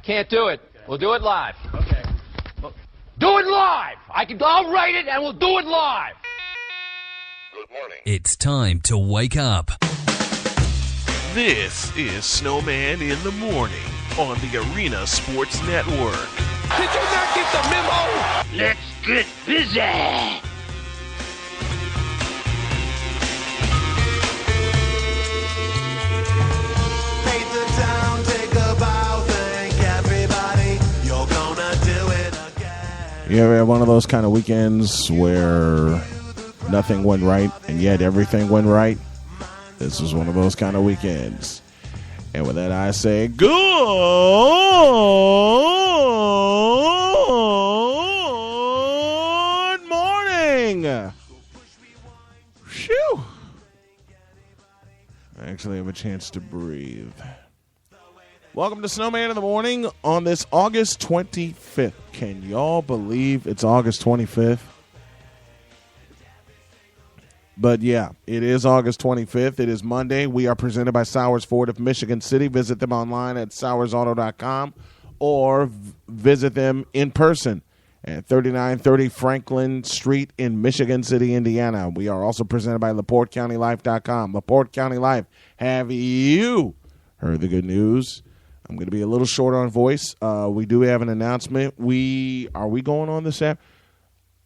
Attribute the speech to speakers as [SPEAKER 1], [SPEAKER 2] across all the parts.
[SPEAKER 1] Can't do it.
[SPEAKER 2] Okay.
[SPEAKER 1] We'll do it live.
[SPEAKER 2] Okay.
[SPEAKER 1] Do it live. I'll write it and we'll do it live.
[SPEAKER 3] Good morning.
[SPEAKER 4] It's time to wake up.
[SPEAKER 3] This is Snowman in the Morning on the Arena Sports Network.
[SPEAKER 5] Did you not get the memo?
[SPEAKER 1] Let's get busy.
[SPEAKER 6] You ever have one of those kind of weekends where nothing went right and yet everything went right? This is one of those kind of weekends. And with that, I say, good morning. Phew. I actually have a chance to breathe. Welcome to Snowman in the Morning on this August 25th. Can y'all believe it's August 25th? But yeah, it is August 25th. It is Monday. We are presented by Sowers Ford of Michigan City. Visit them online at sowersauto.com or visit them in person at 3930 Franklin Street in Michigan City, Indiana. We are also presented by LaPorteCountyLife.com. LaPorte County Life. Have you heard the good news? I'm going to be a little short on voice. We do have an announcement. Are we going on this afternoon?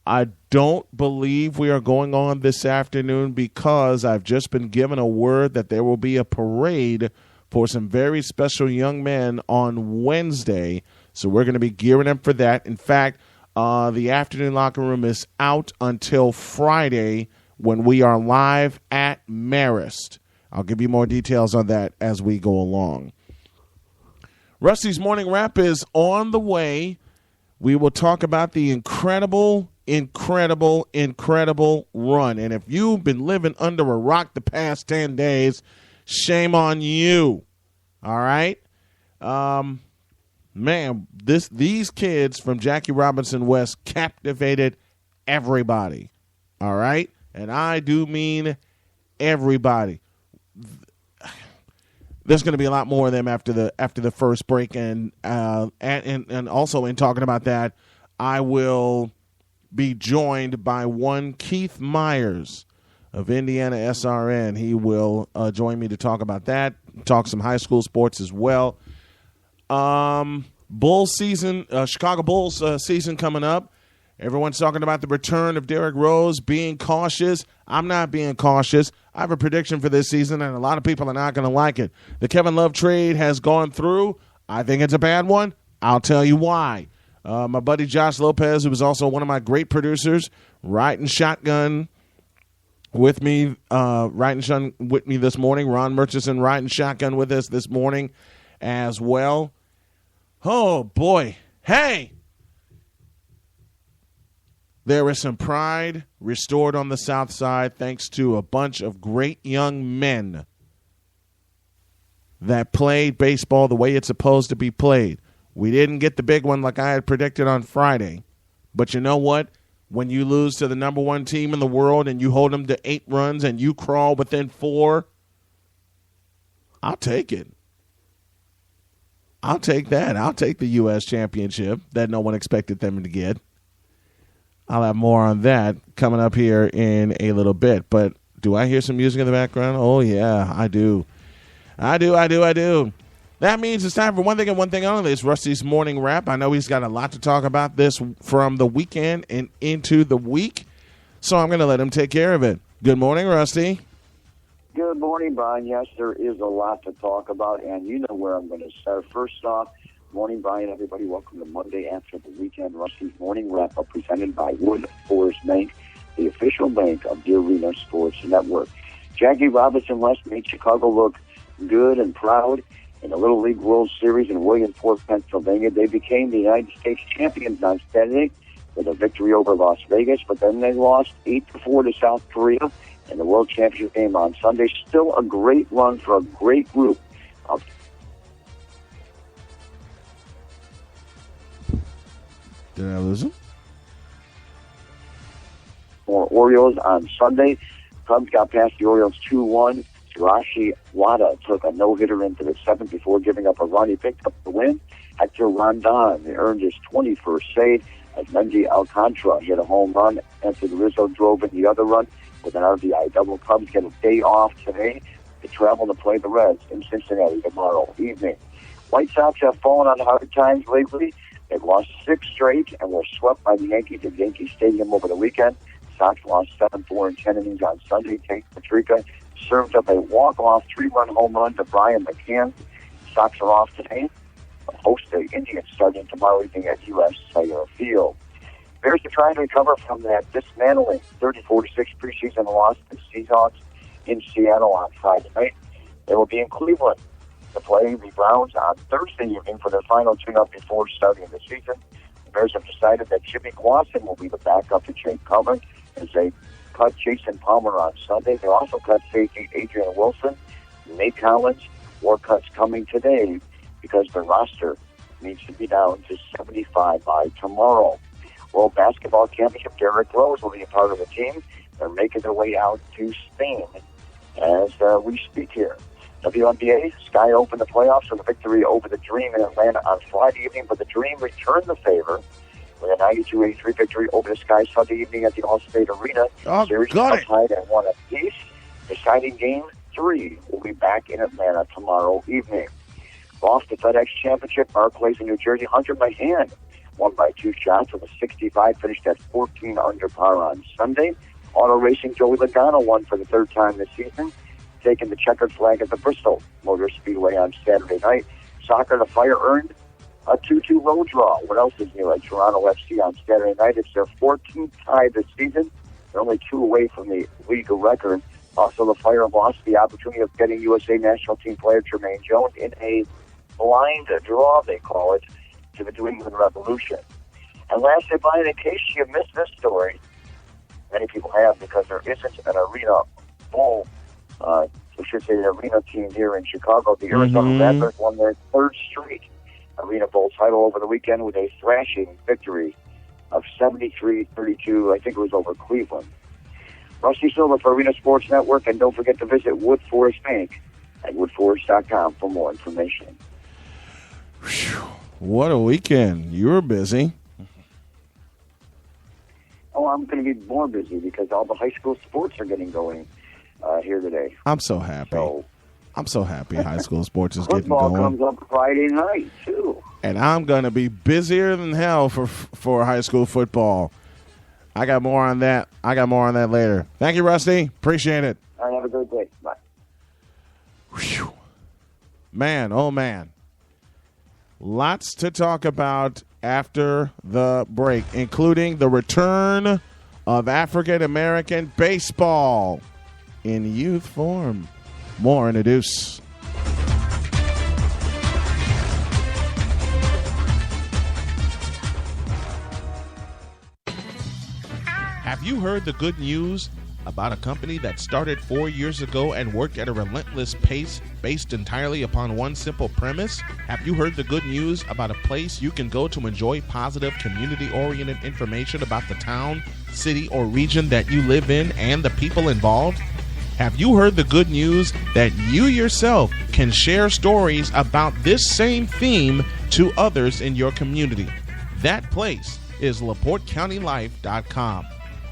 [SPEAKER 6] I don't believe we are going on this afternoon because I've just been given a word that there will be a parade for some very special young men on Wednesday. So we're going to be gearing up for that. In fact, the afternoon locker room is out until Friday when we are live at Marist. I'll give you more details on that as we go along. Rusty's Morning Wrap is on the way. We will talk about the incredible run. And if you've been living under a rock the past 10 days, shame on you. All right? Man, these kids from Jackie Robinson West captivated everybody. All right? And I do mean everybody. There's going to be a lot more of them after the first break, and also in talking about that, I will be joined by one Keith Myers of Indiana SRN. He will join me to talk about that, talk some high school sports as well. Bulls season, Chicago Bulls season coming up. Everyone's talking about the return of Derrick Rose, being cautious. I'm not being cautious. I have a prediction for this season, and a lot of people are not going to like it. The Kevin Love trade has gone through. I think it's a bad one. I'll tell you why. My buddy Josh Lopez, who was also one of my great producers, riding shotgun with me this morning. Ron Murchison riding shotgun with us this morning as well. Oh, boy. Hey! There is some pride restored on the South Side thanks to a bunch of great young men that played baseball the way it's supposed to be played. We didn't get the big one like I had predicted on Friday. But you know what? When you lose to the number one team in the world and you hold them to 8 runs and you crawl within 4, I'll take it. I'll take that. I'll take the U.S. championship that no one expected them to get. I'll have more on that coming up here in a little bit. But do I hear some music in the background? Oh, yeah, I do. I do. That means it's time for one thing and one thing only. It's Rusty's Morning Wrap. I know he's got a lot to talk about this from the weekend and into the week, so I'm going to let him take care of it. Good morning, Rusty.
[SPEAKER 2] Good morning, Brian. Yes, there is a lot to talk about, and you know where I'm going to start. First off, morning, Brian. Everybody, welcome to Monday after the weekend. Rusty's Morning Wrap up presented by Wood Forest Bank, the official bank of the Arena Sports Network. Jackie Robinson West made Chicago look good and proud in the Little League World Series in Williamsport, Pennsylvania. They became the United States champions on Saturday with a victory over Las Vegas, but then they lost 8-4 to South Korea in the World Championship game on Sunday. Still a great run for a great group of
[SPEAKER 6] Did I lose him?
[SPEAKER 2] For Orioles on Sunday. Cubs got past the Orioles 2-1. Jirashi Wada took a no-hitter into the 7th before giving up a run. He picked up the win. Hector Rondon earned his 21st save as Mendy Alcantara hit a home run. Anthony Rizzo drove in the other run with an RBI double. Cubs get a day off today to travel to play the Reds in Cincinnati tomorrow evening. White Sox have fallen on hard times lately. They've lost 6 straight and were swept by the Yankees at Yankee Stadium over the weekend. Sox lost 7-4 in 10 innings on Sunday. Tate Patrica served up a walk-off 3-run home run to Brian McCann. Sox are off today. The host the Indians starting tomorrow evening at U.S. Cellular Field. Bears are trying to recover from that dismantling 34-6 preseason loss to the Seahawks in Seattle on Friday night. They will be in Cleveland to play the Browns on Thursday evening for their final tune-up before starting the season. The Bears have decided that Jimmy Clausen will be the backup to Jake Cutler as they cut Jason Palmer on Sunday. They also cut safety Adrian Wilson, Nate Collins. More cuts coming today because the roster needs to be down to 75 by tomorrow. World Basketball Championship, Derrick Rose will be a part of the team. They're making their way out to Spain as we speak here. WNBA, Sky opened the playoffs with a victory over the Dream in Atlanta on Friday evening, but the Dream returned the favor with a 92-83 victory over the Sky Sunday evening at the All-State Arena. Series tied at 1 apiece. Deciding Game 3 will be back in Atlanta tomorrow evening. Off the FedEx Championship, Barclays in New Jersey, Hunter Mahan won by 2 shots with a 65, finished at 14 under par on Sunday. Auto Racing, Joey Logano won for the 3rd time this season, taking the checkered flag at the Bristol Motor Speedway on Saturday night. Soccer, the Fire earned a 2-2 road draw. What else is new at Toronto FC on Saturday night? It's their 14th tie this season. They're only 2 away from the league record. Also, the Fire lost the opportunity of getting USA national team player Jermaine Jones in a blind draw, they call it, to the New England Revolution. And lastly, Brian, in case you missed this story, many people have because there isn't an arena bowl, we should say the arena team here in Chicago. The Arizona Rattlers won their third straight Arena Bowl title over the weekend with a thrashing victory of 73-32. I think it was over Cleveland. Rusty Silver for Arena Sports Network, and don't forget to visit Wood Forest Bank at woodforest.com for more information.
[SPEAKER 6] Whew. What a weekend. You were busy.
[SPEAKER 2] Oh, I'm going to be more busy because all the high school sports are getting going here today.
[SPEAKER 6] I'm so happy. I'm so happy high school sports is getting
[SPEAKER 2] Football
[SPEAKER 6] going.
[SPEAKER 2] comes up Friday night, too.
[SPEAKER 6] And I'm going to be busier than hell for high school football. I got more on that later. Thank you, Rusty. Appreciate it.
[SPEAKER 2] All right, have a good day. Bye.
[SPEAKER 6] Whew. Man, oh man. Lots to talk about after the break, including the return of African American baseball in youth form. More in a deuce. Have you heard the good news about a company that started 4 years ago and worked at a relentless pace based entirely upon one simple premise? Have you heard the good news about a place you can go to enjoy positive, community-oriented information about the town, city, or region that you live in and the people involved? Have you heard the good news that you yourself can share stories about this same theme to others in your community? That place is LaPorteCountyLife.com.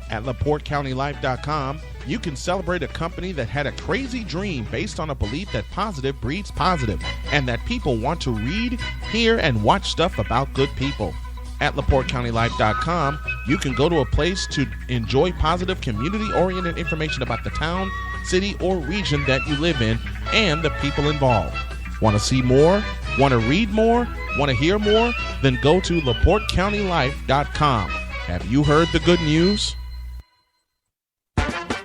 [SPEAKER 6] At LaPorteCountyLife.com, you can celebrate a company that had a crazy dream based on a belief that positive breeds positive and that people want to read, hear, and watch stuff about good people. At LaPorteCountyLife.com, you can go to a place to enjoy positive, community-oriented information about the town, city, or region that you live in and the people involved. Want to see more? Want to read more? Want to hear more? Then go to LaPorteCountyLife.com. Have you heard the good news?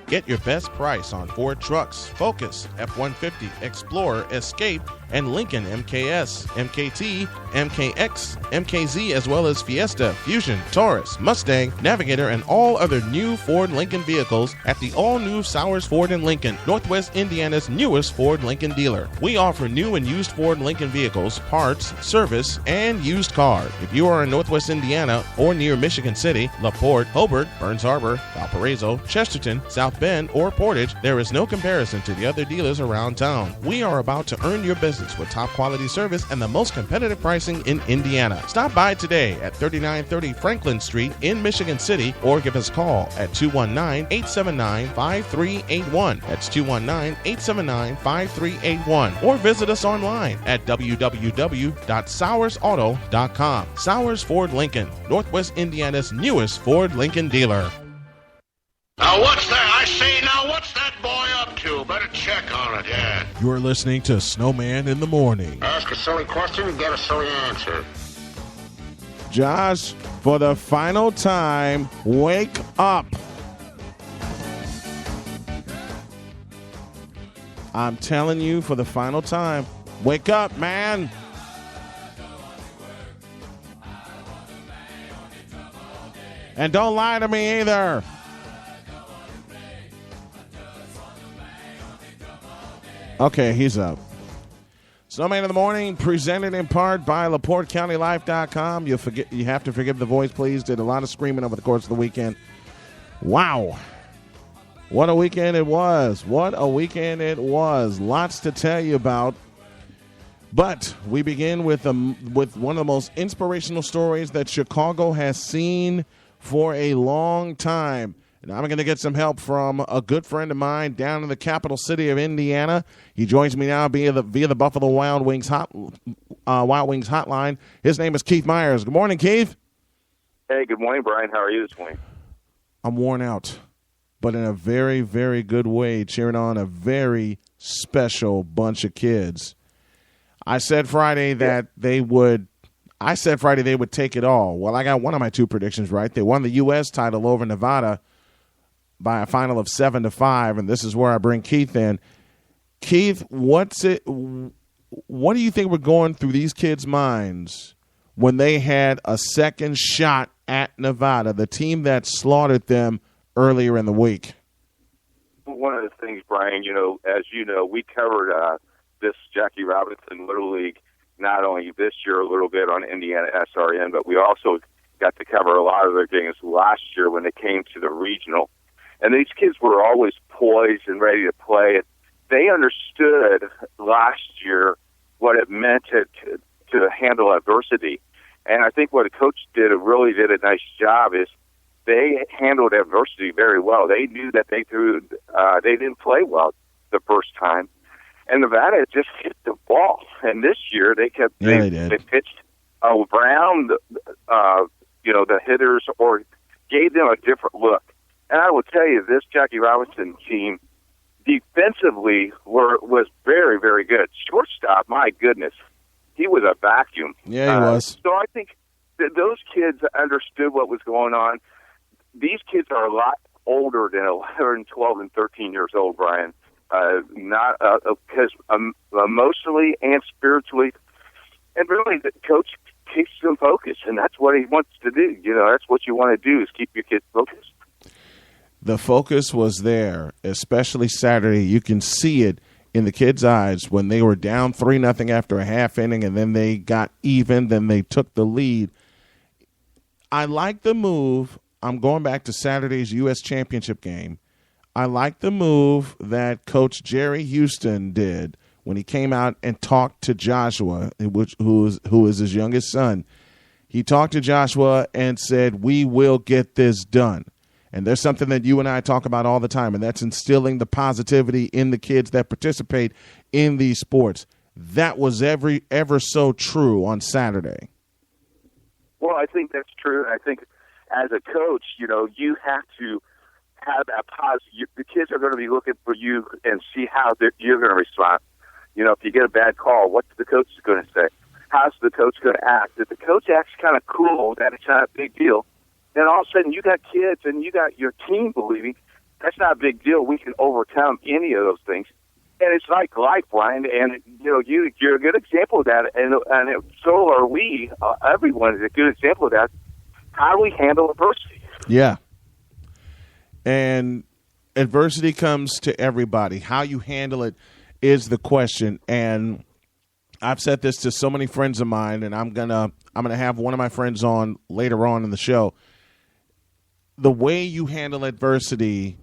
[SPEAKER 6] Get your best price on Ford trucks, Focus, F-150, Explorer, Escape, and Lincoln MKS, MKT, MKX, MKZ, as well as Fiesta, Fusion, Taurus, Mustang, Navigator, and all other new Ford Lincoln vehicles at the all-new Sowers Ford in Lincoln, Northwest Indiana's newest Ford Lincoln dealer. We offer new and used Ford Lincoln vehicles, parts, service, and used cars. If you are in Northwest Indiana or near Michigan City, LaPorte, Hobart, Burns Harbor, Valparaiso, Chesterton, South Bend, or Portage, there is no comparison to the other dealers around town. We are about to earn your business with top quality service and the most competitive pricing in Indiana. Stop by today at 3930 Franklin Street in Michigan City or give us a call at 219-879-5381. That's 219-879-5381. Or visit us online at www.sowersauto.com. Sowers Ford Lincoln, Northwest Indiana's newest Ford Lincoln dealer.
[SPEAKER 5] Now what's that? I say, now what's that boy up to? Better check on it, yeah.
[SPEAKER 6] You're listening to Snowman in the Morning.
[SPEAKER 5] Ask a silly question and get a silly answer.
[SPEAKER 6] Josh, for the final time, wake up. I'm telling you, for the final time, wake up, man. And don't lie to me either. Okay, he's up. Snowman in the Morning, presented in part by LaPorteCountyLife.com. You have to forgive the voice, please. Did a lot of screaming over the course of the weekend. Wow. What a weekend it was. What a weekend it was. Lots to tell you about. But we begin with one of the most inspirational stories that Chicago has seen for a long time. And I'm going to get some help from a good friend of mine down in the capital city of Indiana. He joins me now via the Buffalo Wild Wings hotline. His name is Keith Myers. Good morning, Keith.
[SPEAKER 7] Hey, good morning, Brian. How are you this morning?
[SPEAKER 6] I'm worn out, but in a very, very good way, cheering on a very special bunch of kids. I said Friday they would take it all. Well, I got one of my two predictions right. They won the U.S. title over Nevada. by a final of 7-5, and this is where I bring Keith in. Keith, what do you think were going through these kids' minds when they had a second shot at Nevada, the team that slaughtered them earlier in the week?
[SPEAKER 7] One of the things, Brian, as you know, we covered this Jackie Robinson Little League not only this year a little bit on Indiana SRN, but we also got to cover a lot of their games last year when it came to the regional. And these kids were always poised and ready to play. They understood last year what it meant to handle adversity. And I think what the coach really did a nice job is they handled adversity very well. They knew that they didn't play well the first time. And Nevada just hit the ball. And this year they pitched around, the hitters or gave them a different look. And I will tell you, this Jackie Robinson team defensively was very, very good. Shortstop, my goodness, he was a vacuum.
[SPEAKER 6] Yeah, he was.
[SPEAKER 7] So I think that those kids understood what was going on. These kids are a lot older than 11, 12, and 13 years old, Brian. Because emotionally and spiritually, and really the coach keeps them focused, and that's what he wants to do. That's what you want to do is keep your kids focused.
[SPEAKER 6] The focus was there, especially Saturday. You can see it in the kids' eyes when they were down 3-0 after a half inning, and then they got even, then they took the lead. I like the move. I'm going back to Saturday's U.S. Championship game. I like the move that Coach Jerry Houston did when he came out and talked to Joshua, who is his youngest son. He talked to Joshua and said, "We will get this done." And there's something that you and I talk about all the time, and that's instilling the positivity in the kids that participate in these sports. That was ever so true on Saturday.
[SPEAKER 7] Well, I think that's true. I think as a coach, you have to have that positive. The kids are going to be looking for you and see how you're going to respond. If you get a bad call, what's the coach going to say? How's the coach going to act? If the coach acts kind of cool, that it's not a big deal, then all of a sudden you got kids and you got your team believing that's not a big deal. We can overcome any of those things. And it's like life, Brian, and you're a good example of that, and so are we. Everyone is a good example of that. How do we handle adversity?
[SPEAKER 6] Yeah. And adversity comes to everybody. How you handle it is the question. And I've said this to so many friends of mine, and I'm gonna have one of my friends on later on in the show. The way you handle adversity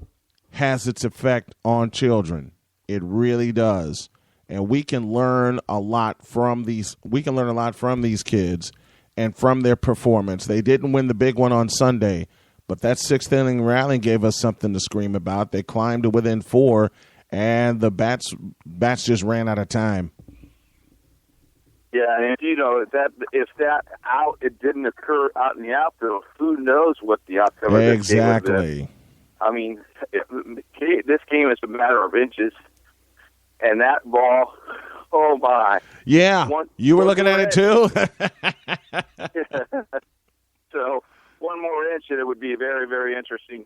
[SPEAKER 6] has its effect on children. It really does. And we can learn a lot from these kids and from their performance. They didn't win the big one on Sunday, but that sixth inning rally gave us something to scream about. They climbed to within 4, and the bats just ran out of time.
[SPEAKER 7] Yeah, and if that it didn't occur out in the outfield, who knows what the outcome of this game was.
[SPEAKER 6] Exactly.
[SPEAKER 7] I mean, this game is a matter of inches, and that ball, oh my!
[SPEAKER 6] Yeah, you were looking at it too.
[SPEAKER 7] So one more inch, and it would be very, very interesting.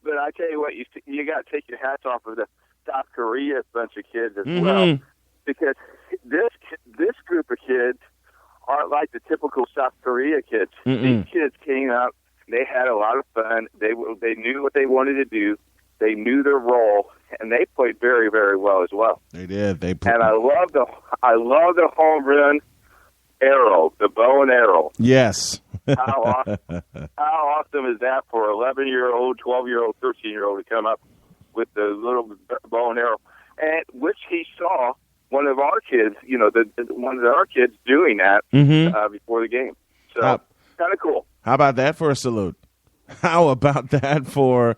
[SPEAKER 7] But I tell you what, you got to take your hats off of the South Korea bunch of kids as well, because this group of kids aren't like the typical South Korea kids. These kids came out, they had a lot of fun. They knew what they wanted to do. They knew their role, and they played very, very well as well.
[SPEAKER 6] They did.
[SPEAKER 7] And I love the home run arrow, the bow and arrow.
[SPEAKER 6] Yes.
[SPEAKER 7] How awesome is that for an 11-year-old, 12-year-old, 13-year-old to come up with the little bow and arrow, and which he saw one of our kids, one of our kids doing that before the game. So kind of cool.
[SPEAKER 6] How about that for a salute? How about that for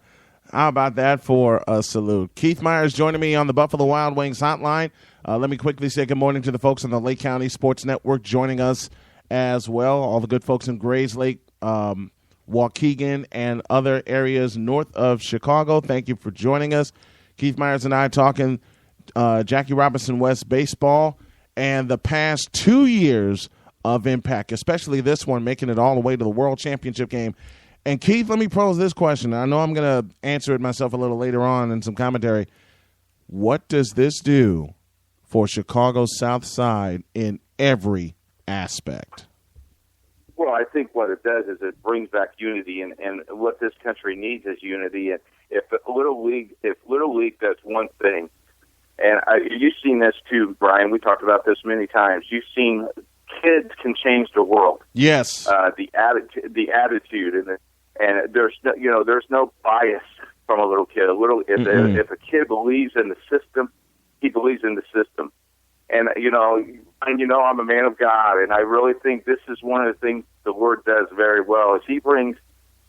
[SPEAKER 6] a salute? Keith Myers joining me on the Buffalo Wild Wings hotline. Let me quickly say good morning to the folks on the Lake County Sports Network joining us as well. All the good folks in Grays Lake, Waukegan, and other areas north of Chicago. Thank you for joining us. Keith Myers and I talking Jackie Robinson West baseball and the past 2 years of impact, especially this one, making it all the way to the World Championship game. And Keith, let me pose this question. I know I'm going to answer it myself a little later on in some commentary. What does this do for Chicago's South Side in every aspect?
[SPEAKER 7] Well, I think what it does is it brings back unity, and what this country needs is unity. And if Little League does one thing, and you've seen this too, Brian. We talked about this many times. You've seen kids can change the world.
[SPEAKER 6] Yes.
[SPEAKER 7] The attitude, and there's no bias from a little kid. If a kid believes in the system, he believes in the system. And I'm a man of God, and I really think this is one of the things the Lord does very well is He brings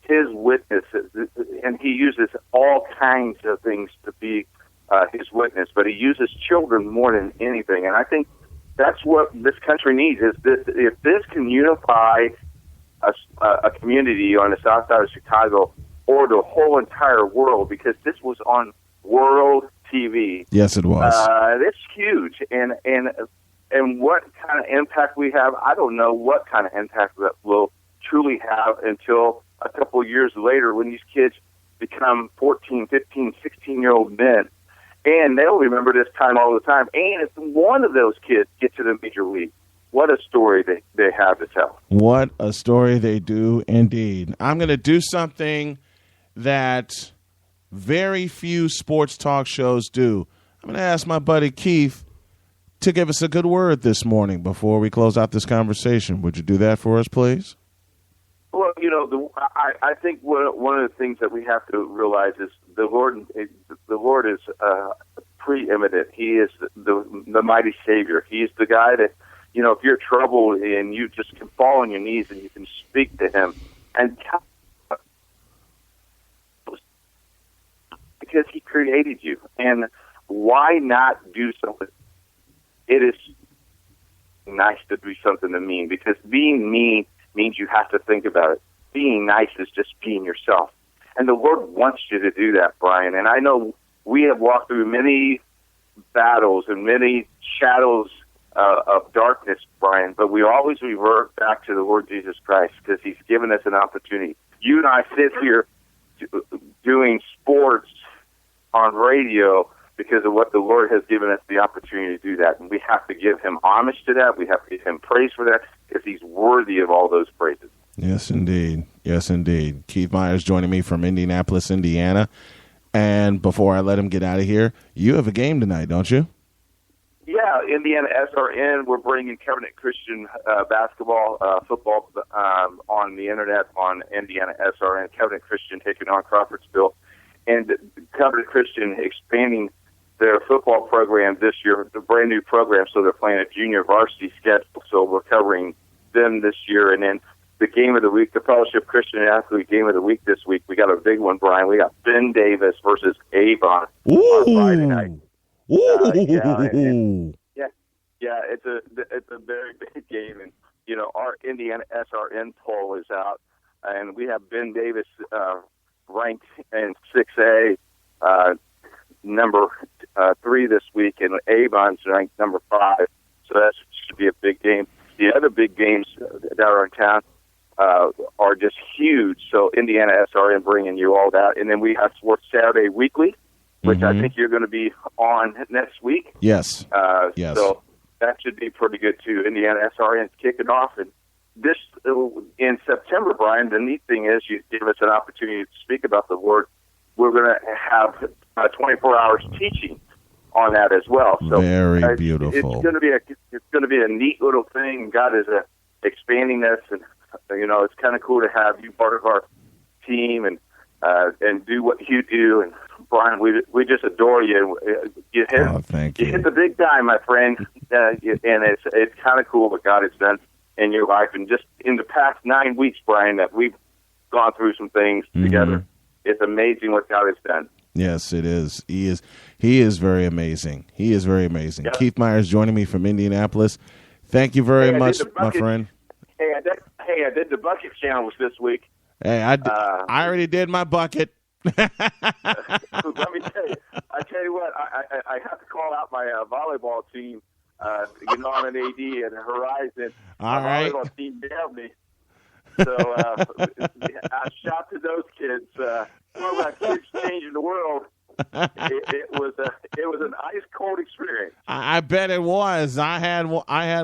[SPEAKER 7] His witnesses, and He uses all kinds of things to be His witness, but He uses children more than anything. And I think that's what this country needs. Is this? If this can unify a community on the south side of Chicago or the whole entire world, because this was on world TV.
[SPEAKER 6] Yes, it was.
[SPEAKER 7] It's huge, and what kind of impact we have, I don't know what kind of impact that will truly have until a couple of years later when these kids become 14, 15, 16-year-old men. And they'll remember this time all the time. And if one of those kids gets to the major league, what a story they have to tell.
[SPEAKER 6] What a story they do indeed. I'm going to do something that very few sports talk shows do. I'm going to ask my buddy Keith to give us a good word this morning before we close out this conversation. Would you do that for us, please?
[SPEAKER 7] Well, I think one of the things that we have to realize is the Lord is preeminent. He is the mighty Savior. He is the guy that, if you're troubled and you just can fall on your knees and you can speak to Him and because He created you. And why not do something? It is nice to do something to mean, because being mean means you have to think about it. Being nice is just being yourself. And the Lord wants you to do that, Brian. And I know we have walked through many battles and many shadows of darkness, Brian, but we always revert back to the Lord Jesus Christ because He's given us an opportunity. You and I sit here doing sports on radio because of what the Lord has given us the opportunity to do that. And we have to give Him homage to that. We have to give Him praise for that because He's worthy of all those praises.
[SPEAKER 6] Yes, indeed. Yes, indeed. Keith Myers joining me from Indianapolis, Indiana. And before I let him get out of here, you have a game tonight, don't you?
[SPEAKER 7] Yeah, Indiana SRN. We're bringing Covenant Christian basketball, football on the internet on Indiana SRN. Covenant Christian taking on Crawfordsville. And Covenant Christian expanding their football program this year, the brand new program, so they're playing a junior varsity schedule. So we're covering them this year. And then the game of the week, the Fellowship Christian Athlete game of the week this week, we got a big one, Brian. We got Ben Davis versus Avon on Friday night. It's a very big game, and our Indiana SRN poll is out, and we have Ben Davis ranked in 6A, number 3 this week, and Avon's ranked number 5. So that should be a big game. The other big games that are in town are just huge. So Indiana SRN bringing you all that, and then we have Sports Saturday Weekly, which I think you're going to be on next week.
[SPEAKER 6] Yes. Yes.
[SPEAKER 7] So that should be pretty good too. Indiana SRN's kicking off, and this in September, Brian. The neat thing is you give us an opportunity to speak about the Word. We're going to have 24 hours teaching on that as well. So
[SPEAKER 6] very beautiful.
[SPEAKER 7] It's going to be a neat little thing. God is expanding this, and it's kind of cool to have you part of our team and do what you do. And Brian, we just adore you. You hit the big time, my friend, and it's kind of cool what God has done in your life. And just in the past 9 weeks, Brian, that we've gone through some things together. It's amazing what God has done.
[SPEAKER 6] Yes, it is. He is very amazing. He is very amazing. Yep. Keith Myers joining me from Indianapolis. Thank you very much, my friend.
[SPEAKER 7] Hey, I did the bucket challenge this week.
[SPEAKER 6] Hey, I already did my bucket.
[SPEAKER 7] Let me tell you. I tell you what. I have to call out my volleyball team. I'm an AD at Horizon.
[SPEAKER 6] All
[SPEAKER 7] my
[SPEAKER 6] right.
[SPEAKER 7] volleyball team nailed me. So I shouted those kids. Talk about kids changing the world. It was an ice cold experience.
[SPEAKER 6] I bet it was. I had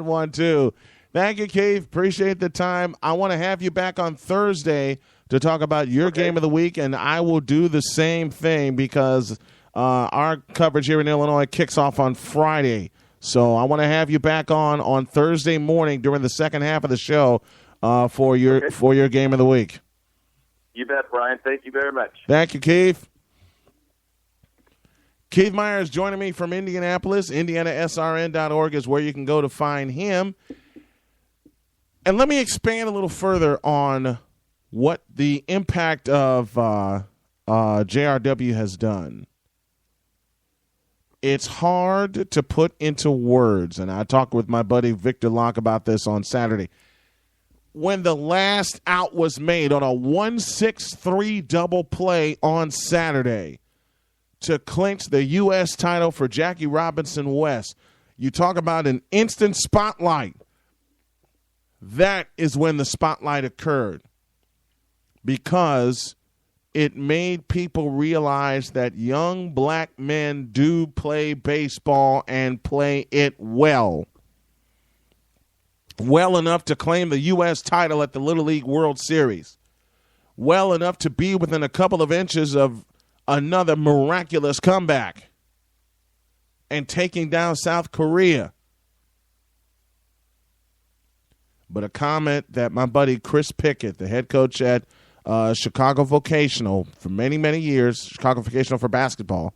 [SPEAKER 6] one too. Thank you, Keith. Appreciate the time. I want to have you back on Thursday to talk about your game of the week, and I will do the same thing because our coverage here in Illinois kicks off on Friday. So I want to have you back on Thursday morning during the second half of the show for your game of the week.
[SPEAKER 7] You bet, Brian. Thank you very much.
[SPEAKER 6] Thank you, Keith. Keith Meyer is joining me from Indianapolis. IndianaSRN.org is where you can go to find him. And let me expand a little further on what the impact of JRW has done. It's hard to put into words, and I talked with my buddy Victor Locke about this on Saturday. When the last out was made on a 1-6-3 double play on Saturday to clinch the U.S. title for Jackie Robinson West, you talk about an instant spotlight. That is when the spotlight occurred, because it made people realize that young black men do play baseball and play it well. Well enough to claim the U.S. title at the Little League World Series. Well enough to be within a couple of inches of another miraculous comeback and taking down South Korea. But a comment that my buddy Chris Pickett, the head coach at Chicago Vocational for many, many years, Chicago Vocational for basketball,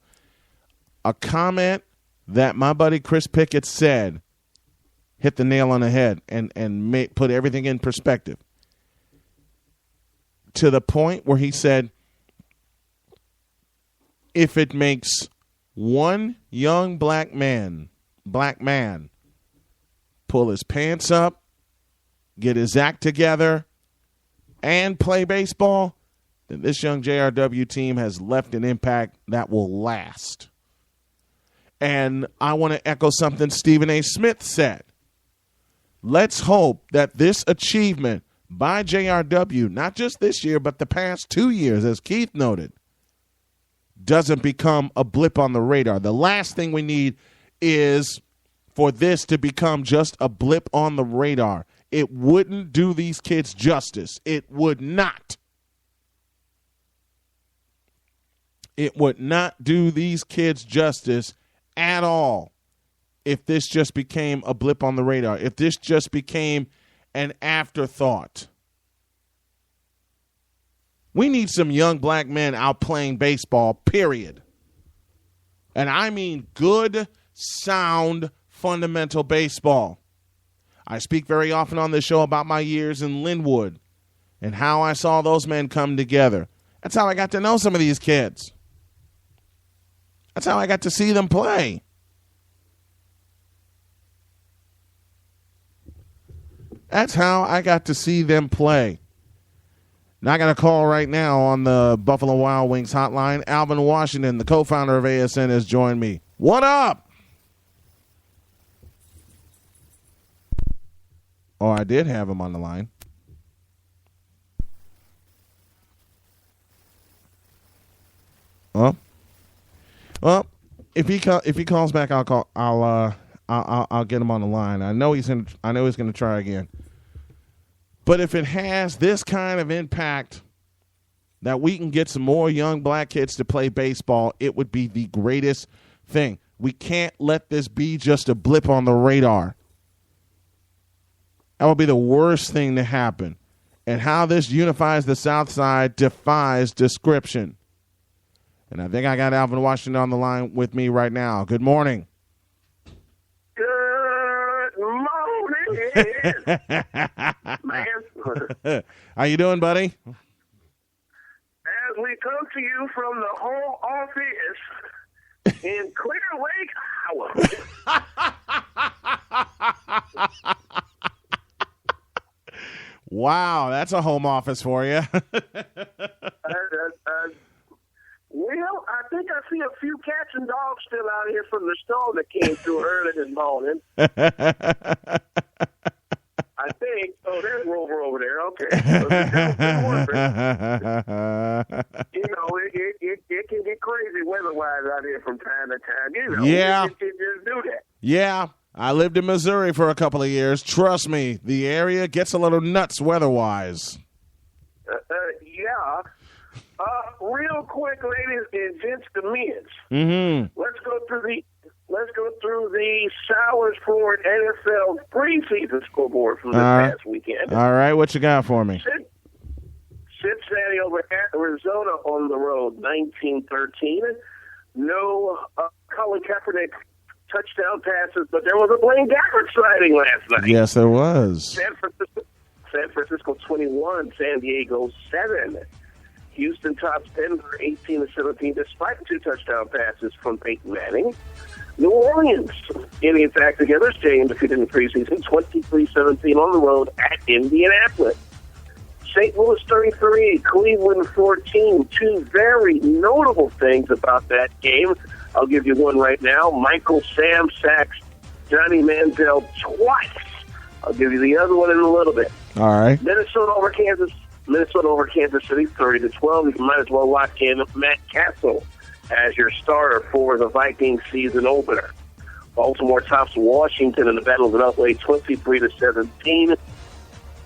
[SPEAKER 6] a comment that my buddy Chris Pickett said hit the nail on the head and put everything in perspective. To the point where he said, if it makes one young black man, pull his pants up, get his act together, and play baseball, then this young JRW team has left an impact that will last. And I want to echo something Stephen A. Smith said. Let's hope that this achievement by JRW, not just this year, but the past 2 years, as Keith noted, doesn't become a blip on the radar. The last thing we need is for this to become just a blip on the radar. It wouldn't do these kids justice. It would not. It would not do these kids justice at all if this just became a blip on the radar, if this just became an afterthought. We need some young black men out playing baseball, period. And I mean good, sound, fundamental baseball. I speak very often on this show about my years in Linwood and how I saw those men come together. That's how I got to know some of these kids. That's how I got to see them play. That's how I got to see them play. Now I got a call right now on the Buffalo Wild Wings hotline. Alvin Washington, the co-founder of ASN, has joined me. What up? Oh, I did have him on the line. Well, if he calls back, I'll get him on the line. I know he's going to try again. But if it has this kind of impact that we can get some more young black kids to play baseball, it would be the greatest thing. We can't let this be just a blip on the radar. That would be the worst thing to happen. And how this unifies the South Side defies description. And I think I got Alvin Washington on the line with me right now. Good morning.
[SPEAKER 8] Good morning. Man.
[SPEAKER 6] How you doing, buddy?
[SPEAKER 8] As we come to you from the home office in Clear Lake, Iowa.
[SPEAKER 6] Wow, that's a home office for you.
[SPEAKER 8] Well, I think I see a few cats and dogs still out here from the storm that came through early this morning. I think me. Oh, there's Rover over there. Okay. You know, it can get crazy weather-wise out here from time to time. You know,
[SPEAKER 6] Yeah.
[SPEAKER 8] it just do that.
[SPEAKER 6] Yeah. I lived in Missouri for a couple of years. Trust me, the area gets a little nuts weather-wise.
[SPEAKER 8] Yeah. Real quick, ladies and gents, the men's.
[SPEAKER 6] Mm-hmm.
[SPEAKER 8] Let's go through the Sowers Ford NFL preseason scoreboard from this past weekend.
[SPEAKER 6] All right, what you got for me?
[SPEAKER 8] Cincinnati over Arizona on the road, 19-13. No Colin Kaepernick touchdown passes, but there was a Blaine Gabbert sighting last night.
[SPEAKER 6] Yes, there was.
[SPEAKER 8] San Francisco 21, San Diego 7. Houston tops Denver 18-17, despite 2 touchdown passes from Peyton Manning. New Orleans getting its act together, staying undefeated in the preseason, 23-17 on the road at Indianapolis. St. Louis 33, Cleveland 14. 2 very notable things about that game. I'll give you one right now. Michael Sam sacks Johnny Manziel twice. I'll give you the other one in a little bit.
[SPEAKER 6] All right.
[SPEAKER 8] Minnesota over Kansas City, 30-12. You might as well lock in Matt Castle as your starter for the Vikings season opener. Baltimore tops Washington in the Battle of the Beltway, 23-17.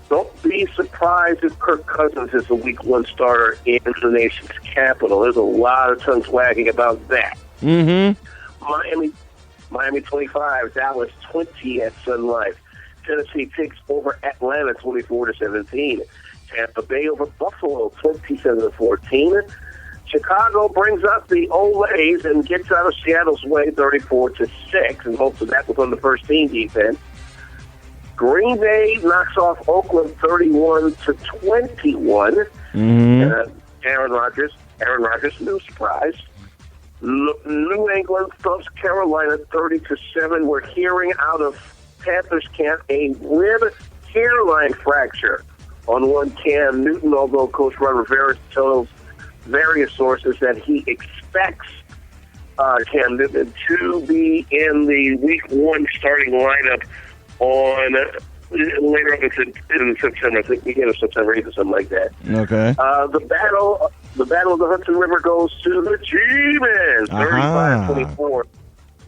[SPEAKER 8] Don't be surprised if Kirk Cousins is the Week 1 starter in the nation's capital. There's a lot of tongues wagging about that.
[SPEAKER 6] Mm-hmm.
[SPEAKER 8] Miami 25, Dallas 20 at Sun Life. Tennessee takes over Atlanta 24-17. Tampa Bay over Buffalo 27-14. Chicago brings up the Olays and gets out of Seattle's way 34-6, and most of that was on the first team defense. Green Bay knocks off Oakland 31-21. Aaron Rodgers, no surprise. New England thumps Carolina 30-7. We're hearing out of Panthers camp a rib hairline fracture on one Cam Newton, although Coach Ron Rivera tells various sources that he expects Cam Newton to be in the Week 1 starting lineup on later on in September. I think beginning of September 8th or something like that.
[SPEAKER 6] Okay.
[SPEAKER 8] The battle of the Hudson River goes to the G-Men, 35-24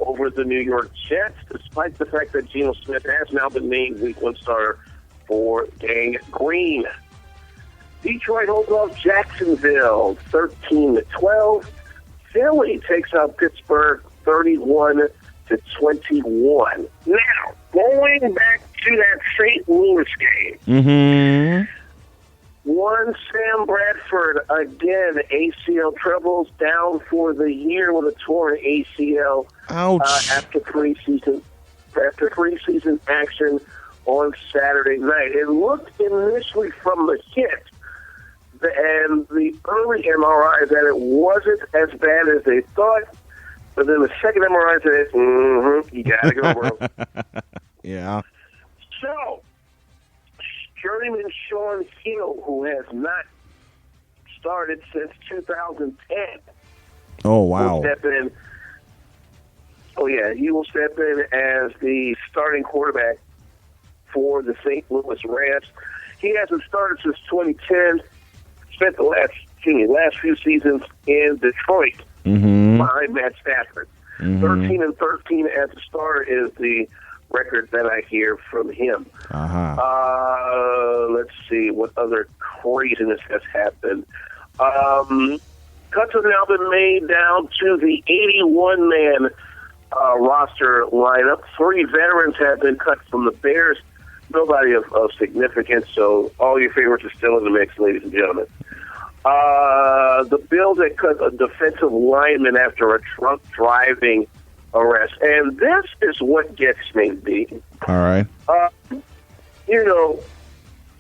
[SPEAKER 8] over the New York Jets, despite the fact that Geno Smith has now been named Week 1 starter for Gang Green. Detroit holds off Jacksonville 13-12. Philly takes out Pittsburgh 31-21. Now, going back to that St. Louis game.
[SPEAKER 6] Mm-hmm.
[SPEAKER 8] One Sam Bradford, again, ACL troubles, down for the year with a torn ACL.
[SPEAKER 6] Ouch.
[SPEAKER 8] After preseason action on Saturday night. It looked initially from the hit and the early MRI that it wasn't as bad as they thought, but then the second MRI said, you gotta go, bro.
[SPEAKER 6] Yeah.
[SPEAKER 8] So, journeyman Sean Hill, who has not started since 2010.
[SPEAKER 6] Oh, wow.
[SPEAKER 8] Will step in. Oh, yeah, he will step in as the starting quarterback for the St. Louis Rams. He hasn't started since 2010. Spent the last few seasons in Detroit behind Matt Stafford. 13-13 as a starter is the record that I hear from him. Let's see what other craziness has happened. Cuts have now been made down to the 81-man roster lineup. 3 veterans have been cut from the Bears. Nobody of significance, so all your favorites are still in the mix, ladies and gentlemen. The Bills that cut a defensive lineman after a drunk driving arrest. And this is what gets me, B.
[SPEAKER 6] All right.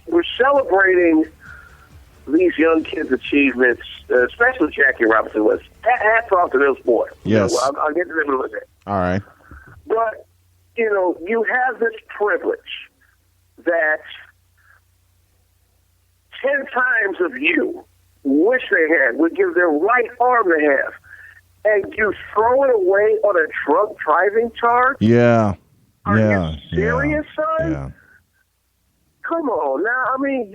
[SPEAKER 8] We're celebrating these young kids' achievements, especially Jackie Robinson was. Hats off to this boy.
[SPEAKER 6] Yes.
[SPEAKER 8] I'll get to them in a little bit.
[SPEAKER 6] All right.
[SPEAKER 8] But, you have this privilege that 10 times of you wish they had, would give their right arm to have, and you throw it away on a drunk driving charge?
[SPEAKER 6] Yeah.
[SPEAKER 8] Are you serious, son?
[SPEAKER 6] Yeah.
[SPEAKER 8] Come on now. I mean,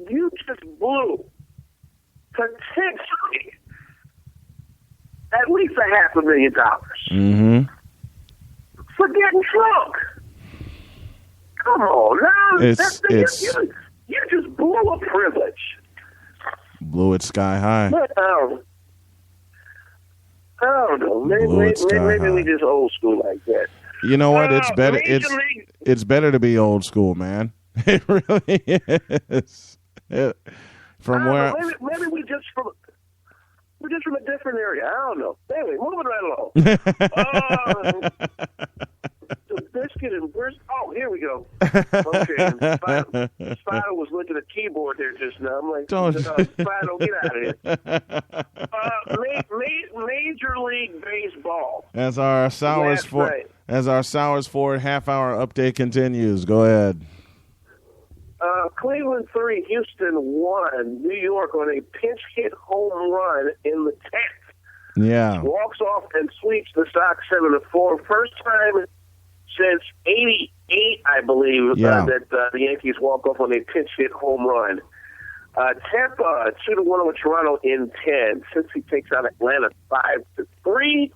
[SPEAKER 8] you just blew potentially at least $500,000
[SPEAKER 6] Mm-hmm.
[SPEAKER 8] for getting drunk. Come on now. You just blew a privilege.
[SPEAKER 6] Blew it sky high.
[SPEAKER 8] But I don't know. Maybe we just old school like that.
[SPEAKER 6] You know what? It's better. It's better to be old school, man. It really is. Maybe we're just from a different area. I don't know. Anyway, moving right along. The biscuit and brisket. Oh, here we go. Okay. Spider was looking at keyboard there just now. I'm like, Spider, get out of here. Major League Baseball. As our Sours Ford half-hour update continues, go ahead.
[SPEAKER 8] Cleveland 3, Houston 1. New York on a pinch hit home run in the 10th.
[SPEAKER 6] Yeah.
[SPEAKER 8] Walks off and sweeps the Sox 7-4. First time since 88, I believe, that the Yankees walk off on a pinch hit home run. Tampa 2-1 over Toronto in 10. Cincy takes out Atlanta 5-3.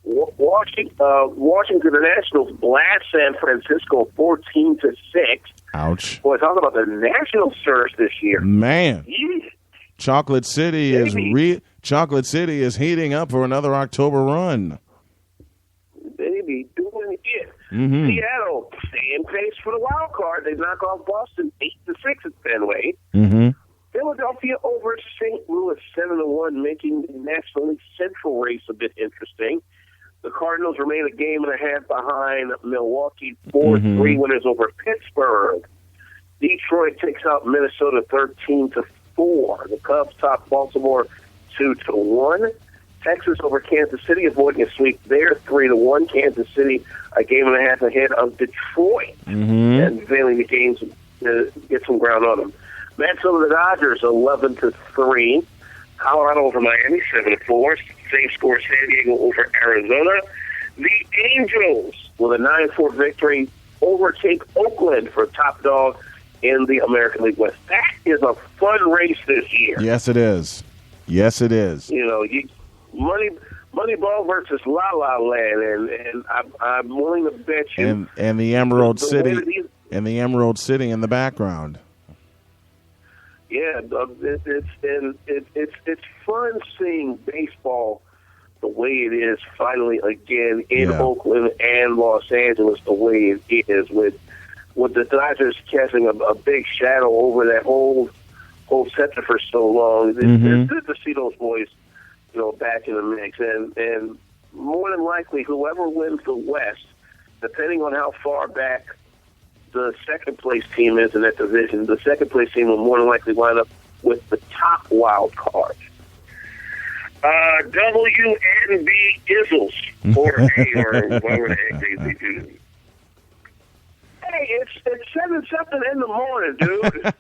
[SPEAKER 8] Washington, the Nationals blast San Francisco 14-6.
[SPEAKER 6] Ouch!
[SPEAKER 8] Boy, talk about the National surge this year,
[SPEAKER 6] man.
[SPEAKER 8] Yeah.
[SPEAKER 6] Chocolate City is heating up for another October run.
[SPEAKER 8] Baby, doing it.
[SPEAKER 6] Mm-hmm.
[SPEAKER 8] Seattle, same pace for the wild card. They knock off Boston 8-6 at Fenway.
[SPEAKER 6] Mm-hmm.
[SPEAKER 8] Philadelphia over St. Louis 7-1, making the National League Central race a bit interesting. The Cardinals remain a game and a half behind Milwaukee, 4-3 winners over Pittsburgh. Detroit takes out Minnesota 13-4. The Cubs top Baltimore 2-1. Texas over Kansas City, avoiding a sweep there, 3-1. Kansas City a game and a half ahead of Detroit, and failing the games to get some ground on them. Mets over the Dodgers 11-3. Colorado over Miami 7-4. Same score San Diego over Arizona. The Angels with a 9-4 victory overtake Oakland for top dog in the American League West. That is a fun race this year.
[SPEAKER 6] Yes, it is. Yes, it is.
[SPEAKER 8] You know, Moneyball versus La La Land, and I'm willing to bet you.
[SPEAKER 6] And the Emerald City, and the Emerald City in the background.
[SPEAKER 8] Yeah, it's fun seeing baseball the way it is finally again in Oakland and Los Angeles the way it is with the Dodgers casting a big shadow over that whole sector for so long. It's good to see those boys, back in the mix, and more than likely whoever wins the West, depending on how far back the second place team is in that division, the second place team will more than likely line up with the top wild card. WNB Izzles, or A, or whatever the heck they do. Hey, it's 7-something in the morning, dude.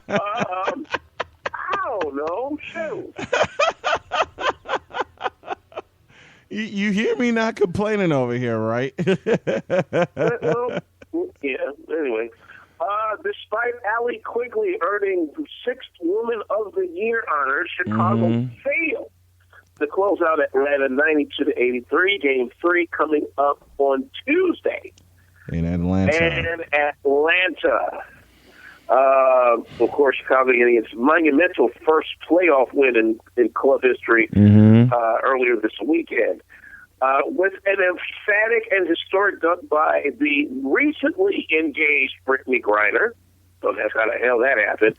[SPEAKER 8] I don't know. Shoot.
[SPEAKER 6] You hear me not complaining over here, right?
[SPEAKER 8] Well, yeah, anyway. Despite Allie Quigley earning 6th Woman of the Year honor, Chicago failed to close out Atlanta 92-83. Game 3 coming up on Tuesday.
[SPEAKER 6] In Atlanta.
[SPEAKER 8] Of course, Chicago getting its monumental first playoff win in club history earlier this weekend. With an emphatic and historic dunk by the recently engaged Brittany Griner. Don't ask how the hell that happened.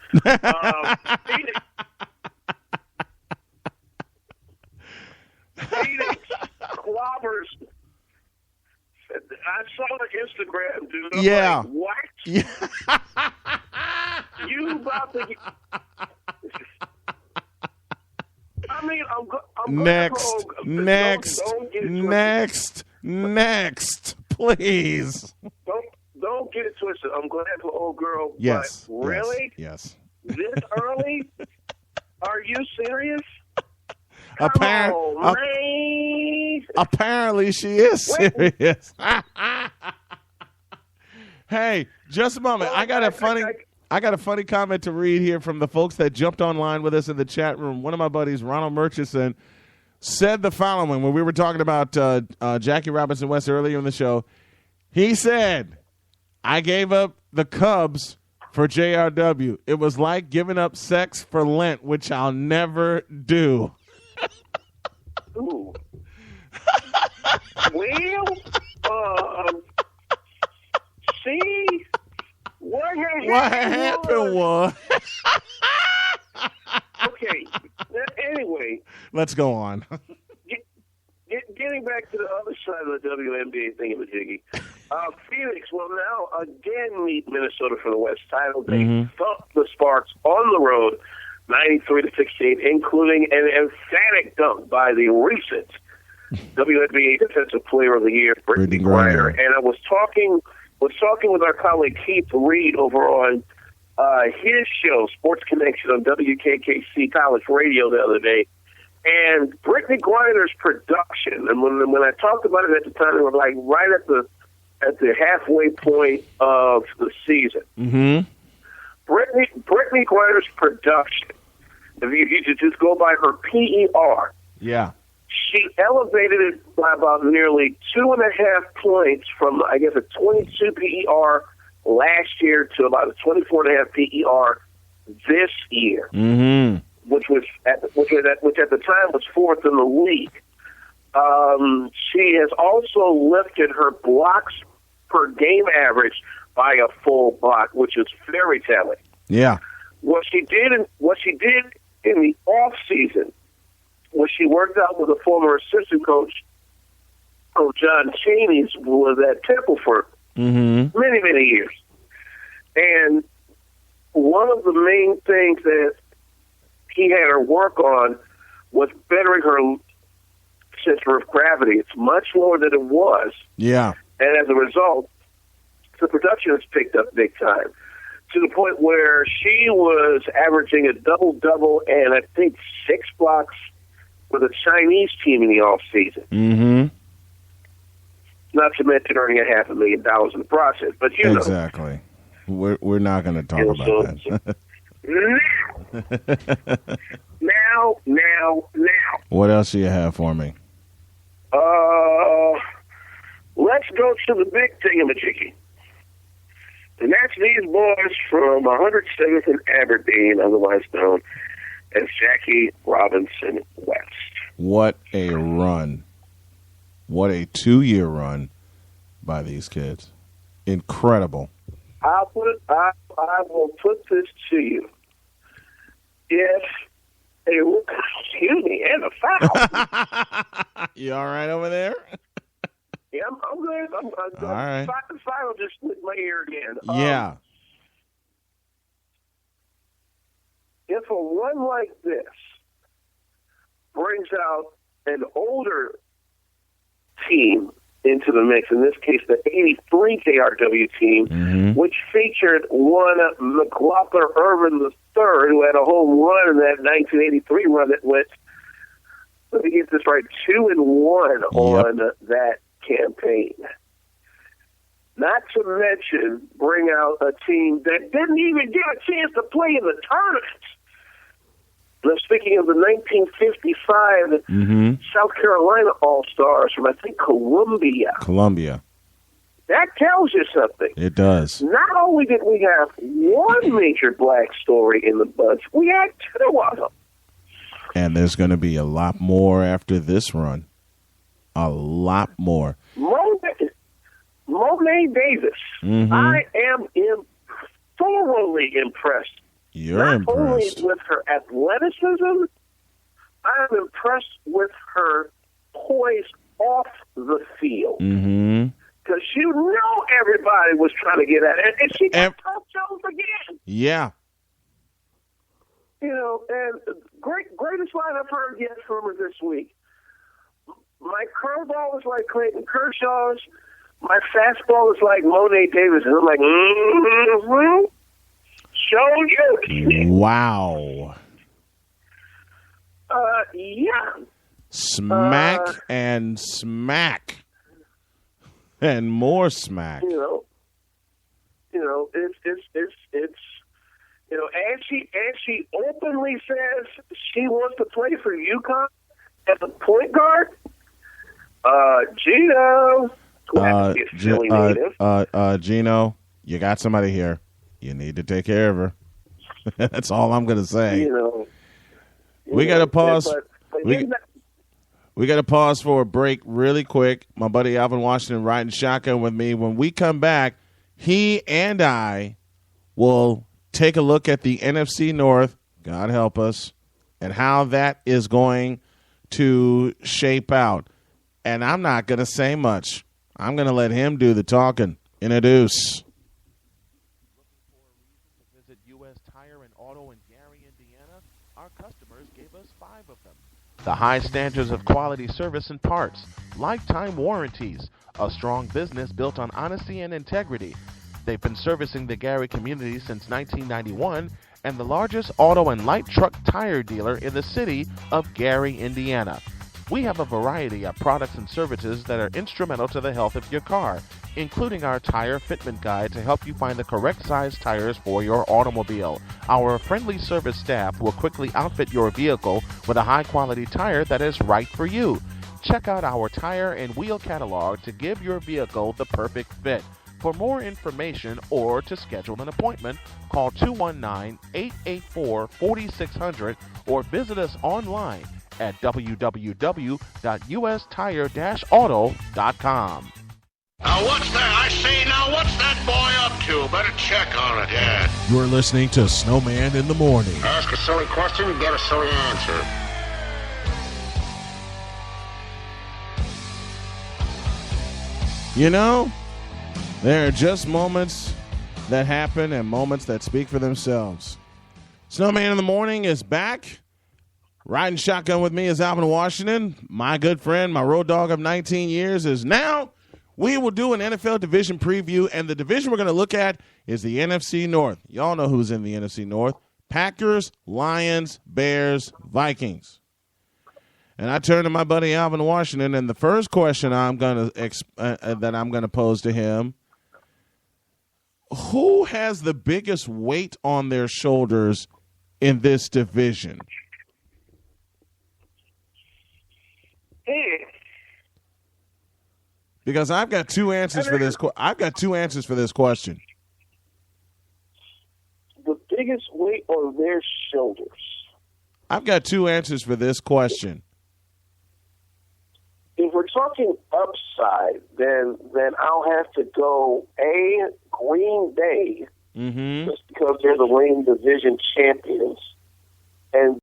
[SPEAKER 8] Phoenix clobbers. I saw the Instagram, dude. I'm like, what? Yeah. You about to get... I mean, I'm
[SPEAKER 6] next, please.
[SPEAKER 8] Don't get it twisted. I'm glad for old girl.
[SPEAKER 6] Yes.
[SPEAKER 8] But really?
[SPEAKER 6] Yes.
[SPEAKER 8] This early? Are you serious?
[SPEAKER 6] Apparently she is serious. Hey, just a moment. I got a I got a funny comment to read here from the folks that jumped online with us in the chat room. One of my buddies, Ronald Murchison, said the following when we were talking about Jackie Robinson West earlier in the show. He said, I gave up the Cubs for JRW. It was like giving up sex for Lent, which I'll never do.
[SPEAKER 8] Ooh. Well, see, what happened was... Okay, anyway.
[SPEAKER 6] Let's go on.
[SPEAKER 8] Getting back to the other side of the WNBA thingamajiggy, Phoenix will now again meet Minnesota for the West title. They thumped the Sparks on the road, 93-68, including an emphatic dunk by the recent WNBA Defensive Player of the Year, Brittany Griner. And I was talking with our colleague Keith Reed over on his show, Sports Connection, on WKKC College Radio the other day. And Brittany Griner's production, and when I talked about it at the time, it was like right at the halfway point of the season. Mm-hmm. Brittany Griner's production, if you just go by her PER,
[SPEAKER 6] yeah,
[SPEAKER 8] she elevated it by about nearly 2.5 points from, I guess, a 22 PER last year to about a 24.5 PER this year. Mm-hmm. Which at the time was fourth in the league. She has also lifted her blocks per game average by a full block, which is very telling.
[SPEAKER 6] Yeah.
[SPEAKER 8] What she did in the off season was she worked out with a former assistant coach, John Chaney's, was at Temple for many, many years. And one of the main things that he had her work on was bettering her center of gravity. It's much lower than it was.
[SPEAKER 6] Yeah.
[SPEAKER 8] And as a result, the production has picked up big time to the point where she was averaging a double-double and I think 6 blocks with a Chinese team in the offseason. Mm-hmm. Not to mention earning $500,000 in the process. But you know.
[SPEAKER 6] Exactly. We're not going to talk about that.
[SPEAKER 8] Now.
[SPEAKER 6] What else do you have for me?
[SPEAKER 8] Let's go to the big thingamajiggy. And that's these boys from 107th and Aberdeen, otherwise known as Jackie Robinson West.
[SPEAKER 6] What a run. What a 2-year run by these kids. Incredible.
[SPEAKER 8] I will put this to you. If and a foul.
[SPEAKER 6] You all right over there?
[SPEAKER 8] Yeah, I'm good. I'm good.
[SPEAKER 6] All right.
[SPEAKER 8] Foul just split my ear again.
[SPEAKER 6] Yeah.
[SPEAKER 8] If a run like this brings out an older team into the mix, in this case the 83 KRW team, which featured one McLaughlin Irvin III, who had a home run in that 1983 run that went, let me get this right, 2-1 on that campaign. Not to mention bring out a team that didn't even get a chance to play in the tournament. Now, speaking of the 1955 South Carolina All-Stars from, I think, Columbia. That tells you something.
[SPEAKER 6] It does.
[SPEAKER 8] Not only did we have one major black story in the bunch, we had 2 of them.
[SPEAKER 6] And there's going to be a lot more after this run. A lot more.
[SPEAKER 8] Monet Davis. I am thoroughly impressed.
[SPEAKER 6] You're
[SPEAKER 8] Not
[SPEAKER 6] impressed.
[SPEAKER 8] only with her athleticism, I'm impressed with her poise off the field. Because you know everybody was trying to get at it. And she got Tom Jones again.
[SPEAKER 6] Yeah.
[SPEAKER 8] You know, and greatest line I've heard yet from her this week. My curveball is like Clayton Kershaw's. My fastball is like Monet Davis. And I'm like, show you.
[SPEAKER 6] Wow.
[SPEAKER 8] Yeah.
[SPEAKER 6] Smack and smack. And more smack.
[SPEAKER 8] You know, it's You know, and she openly says she wants to play for UConn as a point guard. Gino, who happens to be a Philly native.
[SPEAKER 6] Gino, you got somebody here. You need to take care of her. That's all I'm going to say.
[SPEAKER 8] You know,
[SPEAKER 6] we got to pause.
[SPEAKER 8] But
[SPEAKER 6] We got to pause for a break really quick. My buddy Alvin Washington riding shotgun with me. When we come back, he and I will take a look at the NFC North, God help us, and how that is going to shape out. And I'm not going to say much. I'm going to let him do the talking. Introduce.
[SPEAKER 9] Visit U.S. Tire and Auto in Gary, Indiana. Our customers gave us 5 of them. The high standards of quality service and parts, lifetime warranties, a strong business built on honesty and integrity. They've been servicing the Gary community since 1991 and the largest auto and light truck tire dealer in the city of Gary, Indiana. We have a variety of products and services that are instrumental to the health of your car, including our tire fitment guide to help you find the correct size tires for your automobile. Our friendly service staff will quickly outfit your vehicle with a high-quality tire that is right for you. Check out our tire and wheel catalog to give your vehicle the perfect fit. For more information or to schedule an appointment, call 219-884-4600 or visit us online at www.ustire-auto.com.
[SPEAKER 5] Now what's that? I say, now what's that boy up to? Better check on it, yeah.
[SPEAKER 6] You're listening to Snowman in the Morning.
[SPEAKER 5] Ask a silly question, get a silly answer.
[SPEAKER 6] You know, there are just moments that happen and moments that speak for themselves. Snowman in the Morning is back. Riding shotgun with me is Alvin Washington. My good friend, my road dog of 19 years is now. We will do an NFL division preview, and the division we're going to look at is the NFC North. Y'all know who's in the NFC North. Packers, Lions, Bears, Vikings. And I turn to my buddy Alvin Washington, and the first question I'm going to pose to him, who has the biggest weight on their shoulders in this division? Because I've got two answers for this. I've got two answers for this question.
[SPEAKER 8] The biggest weight on their shoulders.
[SPEAKER 6] I've got two answers for this question.
[SPEAKER 8] If we're talking upside, then I'll have to go Green Bay, just because they're the reigning division champions, and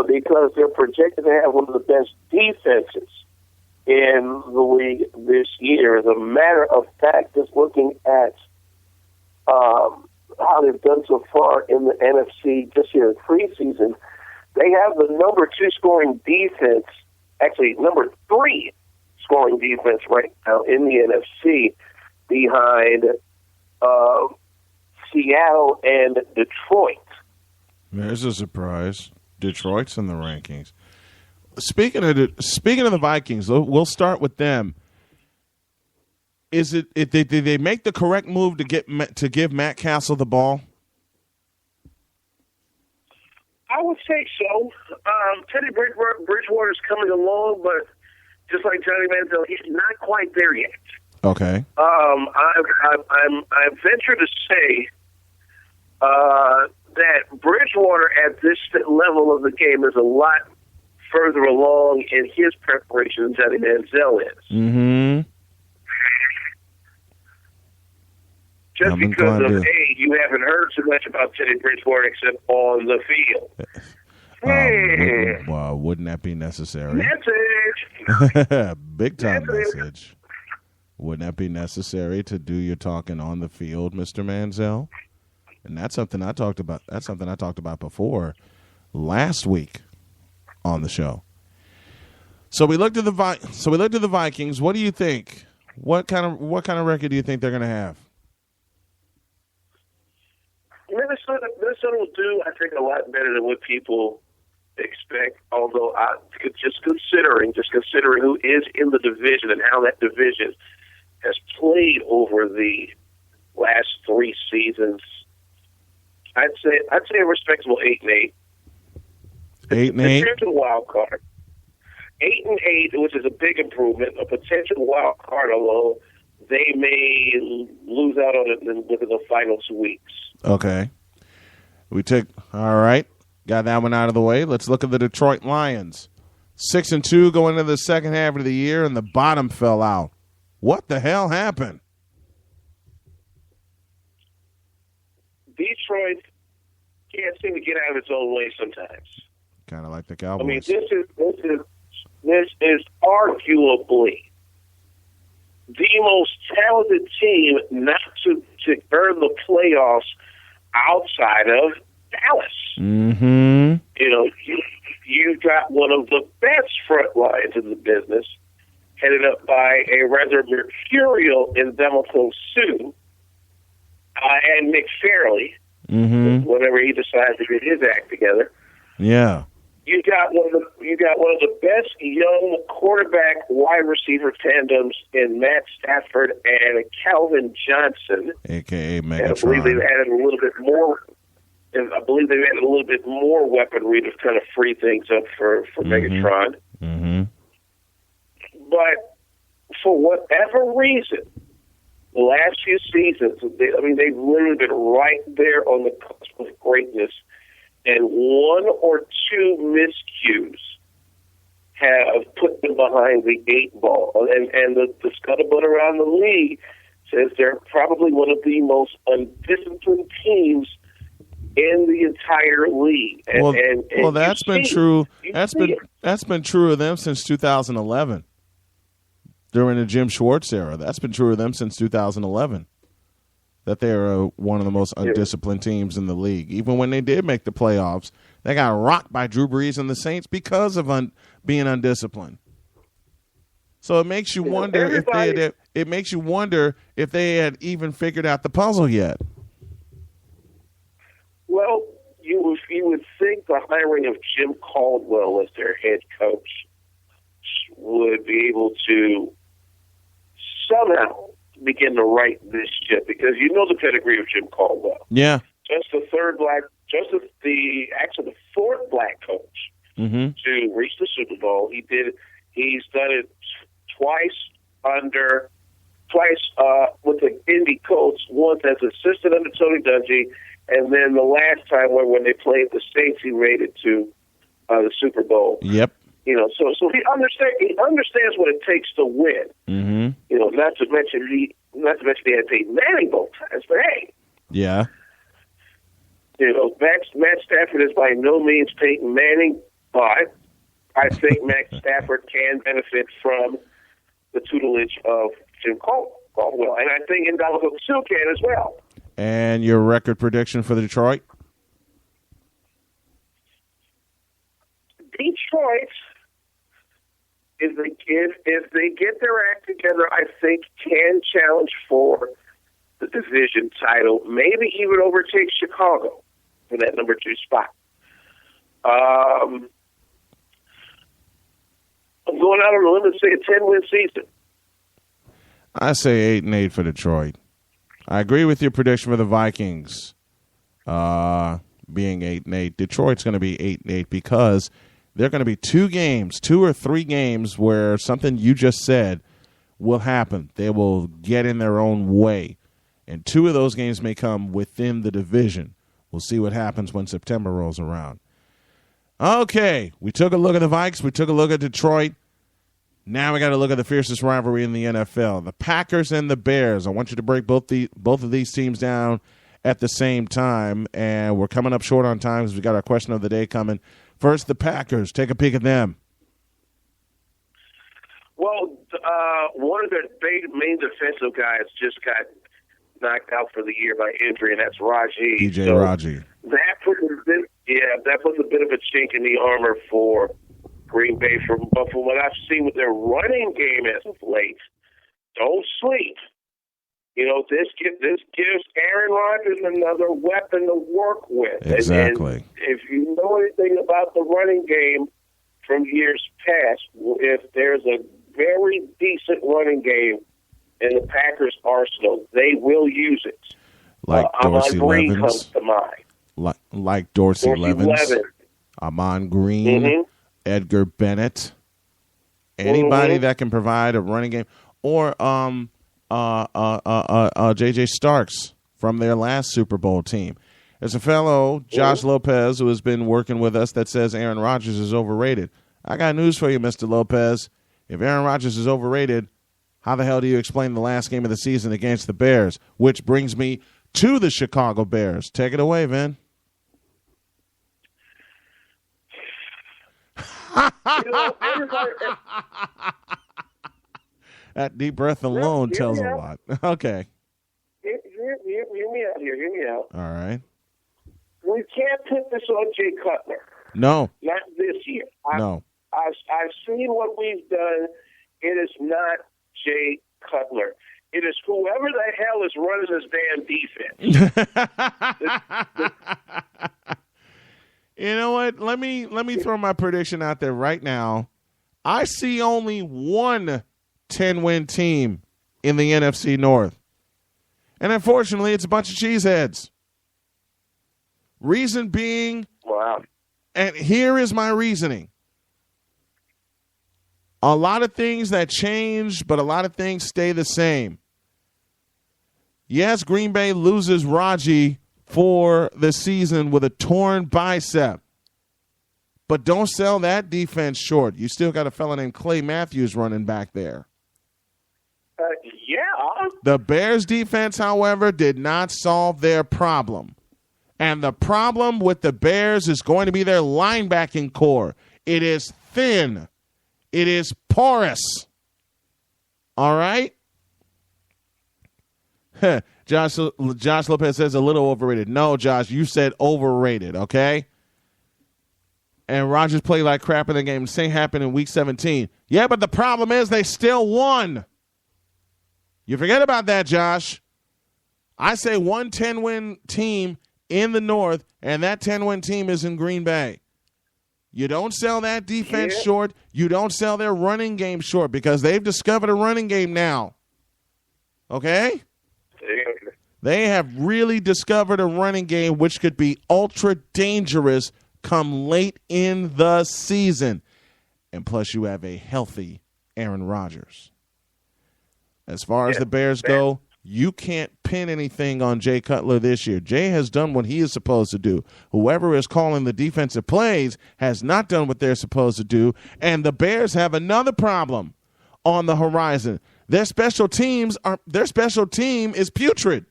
[SPEAKER 8] because they're projected to have one of the best defenses in the league this year. As a matter of fact, just looking at how they've done so far in the NFC this year in preseason, they have the number 2 scoring defense, actually number 3 scoring defense right now in the NFC, behind Seattle and Detroit.
[SPEAKER 6] There's a surprise. Detroit's in the rankings. Speaking of the Vikings, we'll start with them. Did they make the correct move to give Matt Castle the ball?
[SPEAKER 8] I would say so. Teddy Bridgewater's coming along, but just like Johnny Manziel, he's not quite there yet.
[SPEAKER 6] Okay.
[SPEAKER 8] I venture to say that Bridgewater at this level of the game is a lot further along in his preparation than Johnny Manziel is.
[SPEAKER 6] Mm-hmm.
[SPEAKER 8] Just because of, you haven't heard so much about Teddy Bridgewater except on the field.
[SPEAKER 6] Wouldn't that be necessary?
[SPEAKER 8] Message!
[SPEAKER 6] Big time message. Wouldn't that be necessary to do your talking on the field, Mr. Manziel? And that's something I talked about. That's something I talked about before last week on the show. So we looked at the Vikings. What do you think? What kind of record do you think they're going to have?
[SPEAKER 8] Minnesota will do, I think, a lot better than what people expect. Although, just considering who is in the division and how that division has played over the last 3 seasons. I'd say a respectable 8-8.
[SPEAKER 6] 8-8.
[SPEAKER 8] Potential wild card. 8-8, which is a big improvement. A potential wild card, although they may lose out on it within the final 2 weeks.
[SPEAKER 6] Okay. All right. Got that one out of the way. Let's look at the Detroit Lions. 6-2 going into the second half of the year, and the bottom fell out. What the hell happened?
[SPEAKER 8] Detroit can't seem to get out of its own way sometimes.
[SPEAKER 6] Kind of like the Cowboys.
[SPEAKER 8] I mean, this is arguably the most talented team not to earn the playoffs outside of Dallas.
[SPEAKER 6] Mm-hmm.
[SPEAKER 8] You know, you got one of the best front lines in the business, headed up by a rather mercurial Indemico Sue and Nick Fairley, whenever he decides to get his act together.
[SPEAKER 6] Yeah.
[SPEAKER 8] You got one of the best young quarterback wide receiver tandems in Matt Stafford and Calvin Johnson,
[SPEAKER 6] AKA Megatron.
[SPEAKER 8] And I believe they've added a little bit more. And I believe they've added a little bit more weaponry to kind of free things up for Megatron.
[SPEAKER 6] Mm-hmm.
[SPEAKER 8] But for whatever reason, the last few seasons, they've literally been right there on the cusp of greatness. And 1 or 2 miscues have put them behind the 8 ball. And the scuttlebutt around the league says they're probably one of the most undisciplined teams in the entire league. And
[SPEAKER 6] that's been true. That's been true of them since 2011. During the Jim Schwartz era, that's been true of them since 2011. That they are one of the most undisciplined teams in the league. Even when they did make the playoffs, they got rocked by Drew Brees and the Saints because of being undisciplined. So it makes you wonder if they had even figured out the puzzle yet.
[SPEAKER 8] Well, you would think the hiring of Jim Caldwell as their head coach would be able to somehow begin to right this ship, because you know the pedigree of Jim Caldwell.
[SPEAKER 6] Yeah.
[SPEAKER 8] The fourth black coach to reach the Super Bowl. He's done it twice with the Indy Colts, once as assistant under Tony Dungy, and then the last time when they played the Saints, he made it to the Super Bowl.
[SPEAKER 6] Yep.
[SPEAKER 8] You know, so he understands what it takes to win.
[SPEAKER 6] Mm-hmm.
[SPEAKER 8] You know, not to mention he had Peyton Manning both times, but hey.
[SPEAKER 6] Yeah.
[SPEAKER 8] You know, Matt Stafford is by no means Peyton Manning, but I think Matt Stafford can benefit from the tutelage of Jim Caldwell. And I think Indemico Sue can as well.
[SPEAKER 6] And your record prediction for Detroit?
[SPEAKER 8] Detroit, if they get their act together, I think can challenge for the division title, maybe even overtake Chicago for that number 2 spot. I'm going out on a limb and say a 10-win season.
[SPEAKER 6] I say 8-8 for Detroit. I agree with your prediction for the Vikings being 8-8. Detroit's going to be 8-8 because there are going to be 2 or 3 games where something you just said will happen. They will get in their own way. And 2 of those games may come within the division. We'll see what happens when September rolls around. Okay, we took a look at the Vikes. We took a look at Detroit. Now we got to look at the fiercest rivalry in the NFL, the Packers and the Bears. I want you to break both of these teams down at the same time, and we're coming up short on time because we got our question of the day coming. First, the Packers. Take a peek at them.
[SPEAKER 8] Well, one of their main defensive guys just got knocked out for the year by injury, and that's Raji.
[SPEAKER 6] DJ Raji.
[SPEAKER 8] That puts a bit of a chink in the armor for Green Bay. But from what I've seen with their running game as of late, don't sleep. You know, this gives Aaron Rodgers another weapon to work with.
[SPEAKER 6] Exactly.
[SPEAKER 8] And if you know anything about the running game from years past, if there's a very decent running game in the Packers' arsenal. They will use it.
[SPEAKER 6] Like Dorsey
[SPEAKER 8] Green
[SPEAKER 6] Levens.
[SPEAKER 8] comes to mind.
[SPEAKER 6] Like Dorsey Levens. Amon Green, Edgar Bennett. Anybody that can provide a running game. Or J.J. Starks from their last Super Bowl team. There's a fellow, Josh Lopez, who has been working with us that says Aaron Rodgers is overrated. I got news for you, Mr. Lopez. If Aaron Rodgers is overrated, how the hell do you explain the last game of the season against the Bears? Which brings me to the Chicago Bears. Take it away, Vin. That deep breath alone tells a lot. Okay.
[SPEAKER 8] Hear me out here. Hear me out.
[SPEAKER 6] All right.
[SPEAKER 8] We can't put this on Jay Cutler.
[SPEAKER 6] No.
[SPEAKER 8] Not this year.
[SPEAKER 6] No.
[SPEAKER 8] I've seen what we've done. It is not Jay Cutler. It is whoever the hell is running this damn defense.
[SPEAKER 6] You know what? Let me throw my prediction out there right now. I see only one 10-win team in the NFC North. And unfortunately, it's a bunch of cheeseheads. Reason being,
[SPEAKER 8] wow.
[SPEAKER 6] And here is my reasoning. A lot of things that change, but a lot of things stay the same. Yes, Green Bay loses Raji for the season with a torn bicep. But don't sell that defense short. You still got a fella named Clay Matthews running back there.
[SPEAKER 8] Yeah.
[SPEAKER 6] The Bears defense, however, did not solve their problem. And the problem with the Bears is going to be their linebacking core. It is thin. It is porous. All right? Josh Lopez says a little overrated. No, Josh, you said overrated, okay? And Rodgers played like crap in the game. The same happened in Week 17. Yeah, but the problem is they still won. You forget about that, Josh. I say 1 10-win team in the North, and that 10-win team is in Green Bay. You don't sell that defense short. You don't sell their running game short because they've discovered a running game now. Okay? They have really discovered a running game which could be ultra dangerous come late in the season. And plus you have a healthy Aaron Rodgers. As far as the Bears go, you can't pin anything on Jay Cutler this year. Jay has done what he is supposed to do. Whoever is calling the defensive plays has not done what they're supposed to do. And the Bears have another problem on the horizon. Their special team is putrid.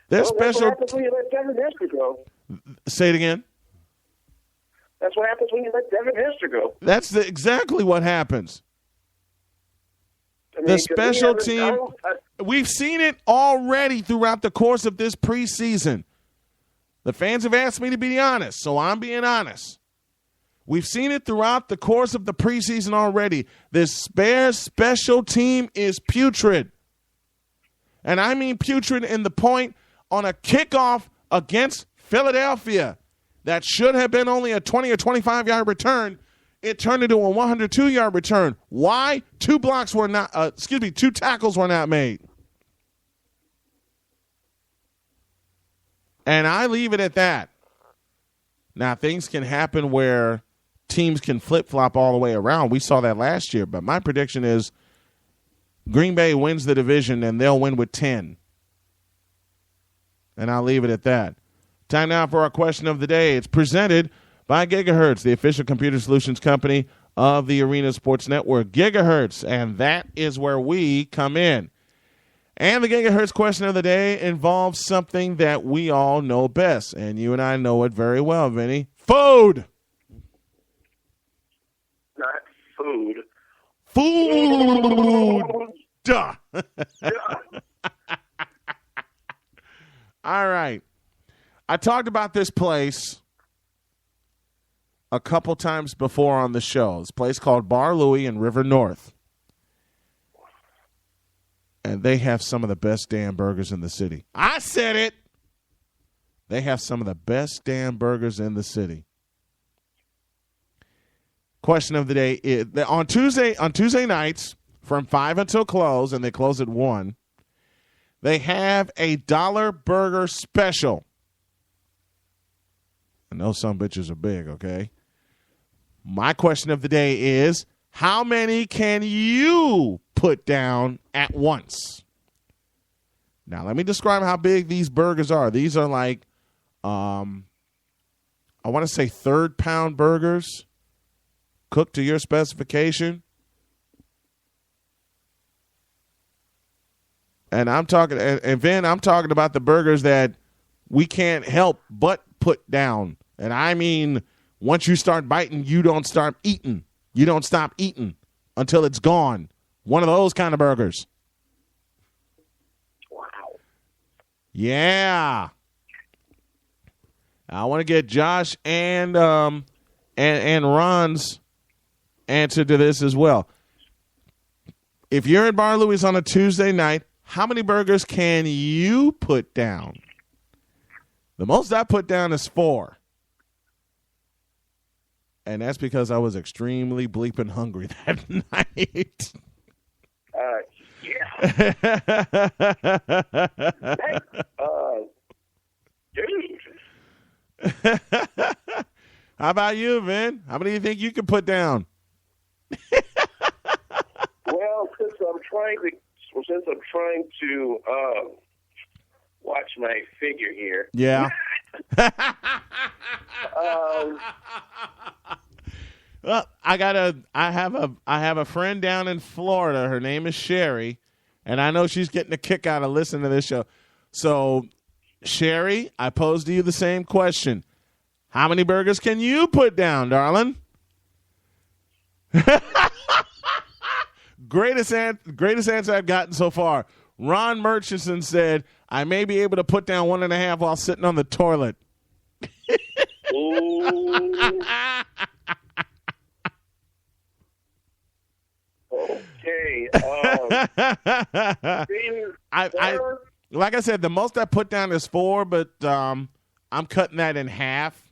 [SPEAKER 8] That's what happens when you let Devin Hester go.
[SPEAKER 6] Say it again.
[SPEAKER 8] That's what happens when you let Devin Hester go.
[SPEAKER 6] That's exactly what happens.
[SPEAKER 8] I mean,
[SPEAKER 6] the special team, we've seen it already throughout the course of this preseason. The fans have asked me to be honest, so I'm being honest. We've seen it throughout the course of the preseason already. This Bears special team is putrid. And I mean putrid in the point on a kickoff against Philadelphia that should have been only a 20 or 25-yard return. It turned into a 102-yard return. Why? 2 tackles were not made. And I leave it at that. Now, things can happen where teams can flip-flop all the way around. We saw that last year. But my prediction is Green Bay wins the division, and they'll win with 10. And I'll leave it at that. Time now for our question of the day. It's presented by Gigahertz, the official computer solutions company of the Arena Sports Network. Gigahertz, and that is where we come in. And the Gigahertz question of the day involves something that we all know best, and you and I know it very well, Vinny. Food!
[SPEAKER 8] Not food.
[SPEAKER 6] Food! Duh! All right. I talked about this place a couple times before on the show. This place called Bar Louie in River North. And they have some of the best damn burgers in the city. I said it. They have some of the best damn burgers in the city. question of the day is that on Tuesday nights from 5 until close, and they close at 1, they have a $1 burger special. I know some bitches are big, okay? My question of the day is, how many can you put down at once? Now, let me describe how big these burgers are. These are like, I want to say third-pound burgers, cooked to your specification. And I'm talking, and Vin, I'm talking about the burgers that we can't help but put down. And I mean, once you start biting, you don't start eating. You don't stop eating until it's gone. One of those kind of burgers.
[SPEAKER 8] Wow.
[SPEAKER 6] Yeah. I want to get Josh and Ron's answer to this as well. If you're in Bar Louie's on a Tuesday night, how many burgers can you put down? The most I put down is 4. And that's because I was extremely bleeping hungry that night.
[SPEAKER 8] Yeah. Dude.
[SPEAKER 6] How about you, Vin? How many do you think you can put down?
[SPEAKER 8] Well, since I'm trying to watch my figure here.
[SPEAKER 6] Yeah. Well, I have a friend down in Florida. Her name is Sherry, and I know she's getting a kick out of listening to this show. So, Sherry, I pose to you the same question. How many burgers can you put down, darling? Greatest answer I've gotten so far. Ron Murchison said, I may be able to put down 1.5 while sitting on the toilet.
[SPEAKER 8] Okay.
[SPEAKER 6] I like I said, the most I put down is 4, but I'm cutting that in half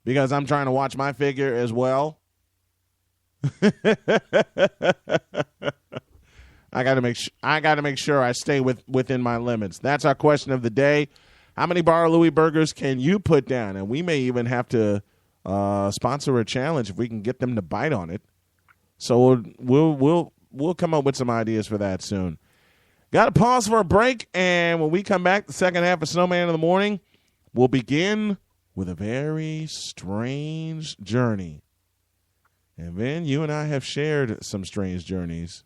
[SPEAKER 6] because I'm trying to watch my figure as well. I got to make sure I stay within my limits. That's our question of the day. How many Bar Louie burgers can you put down? And we may even have to sponsor a challenge if we can get them to bite on it. So we'll come up with some ideas for that soon. Got to pause for a break, and when we come back, the second half of Snowman in the Morning, we'll begin with a very strange journey. And then you and I have shared some strange journeys.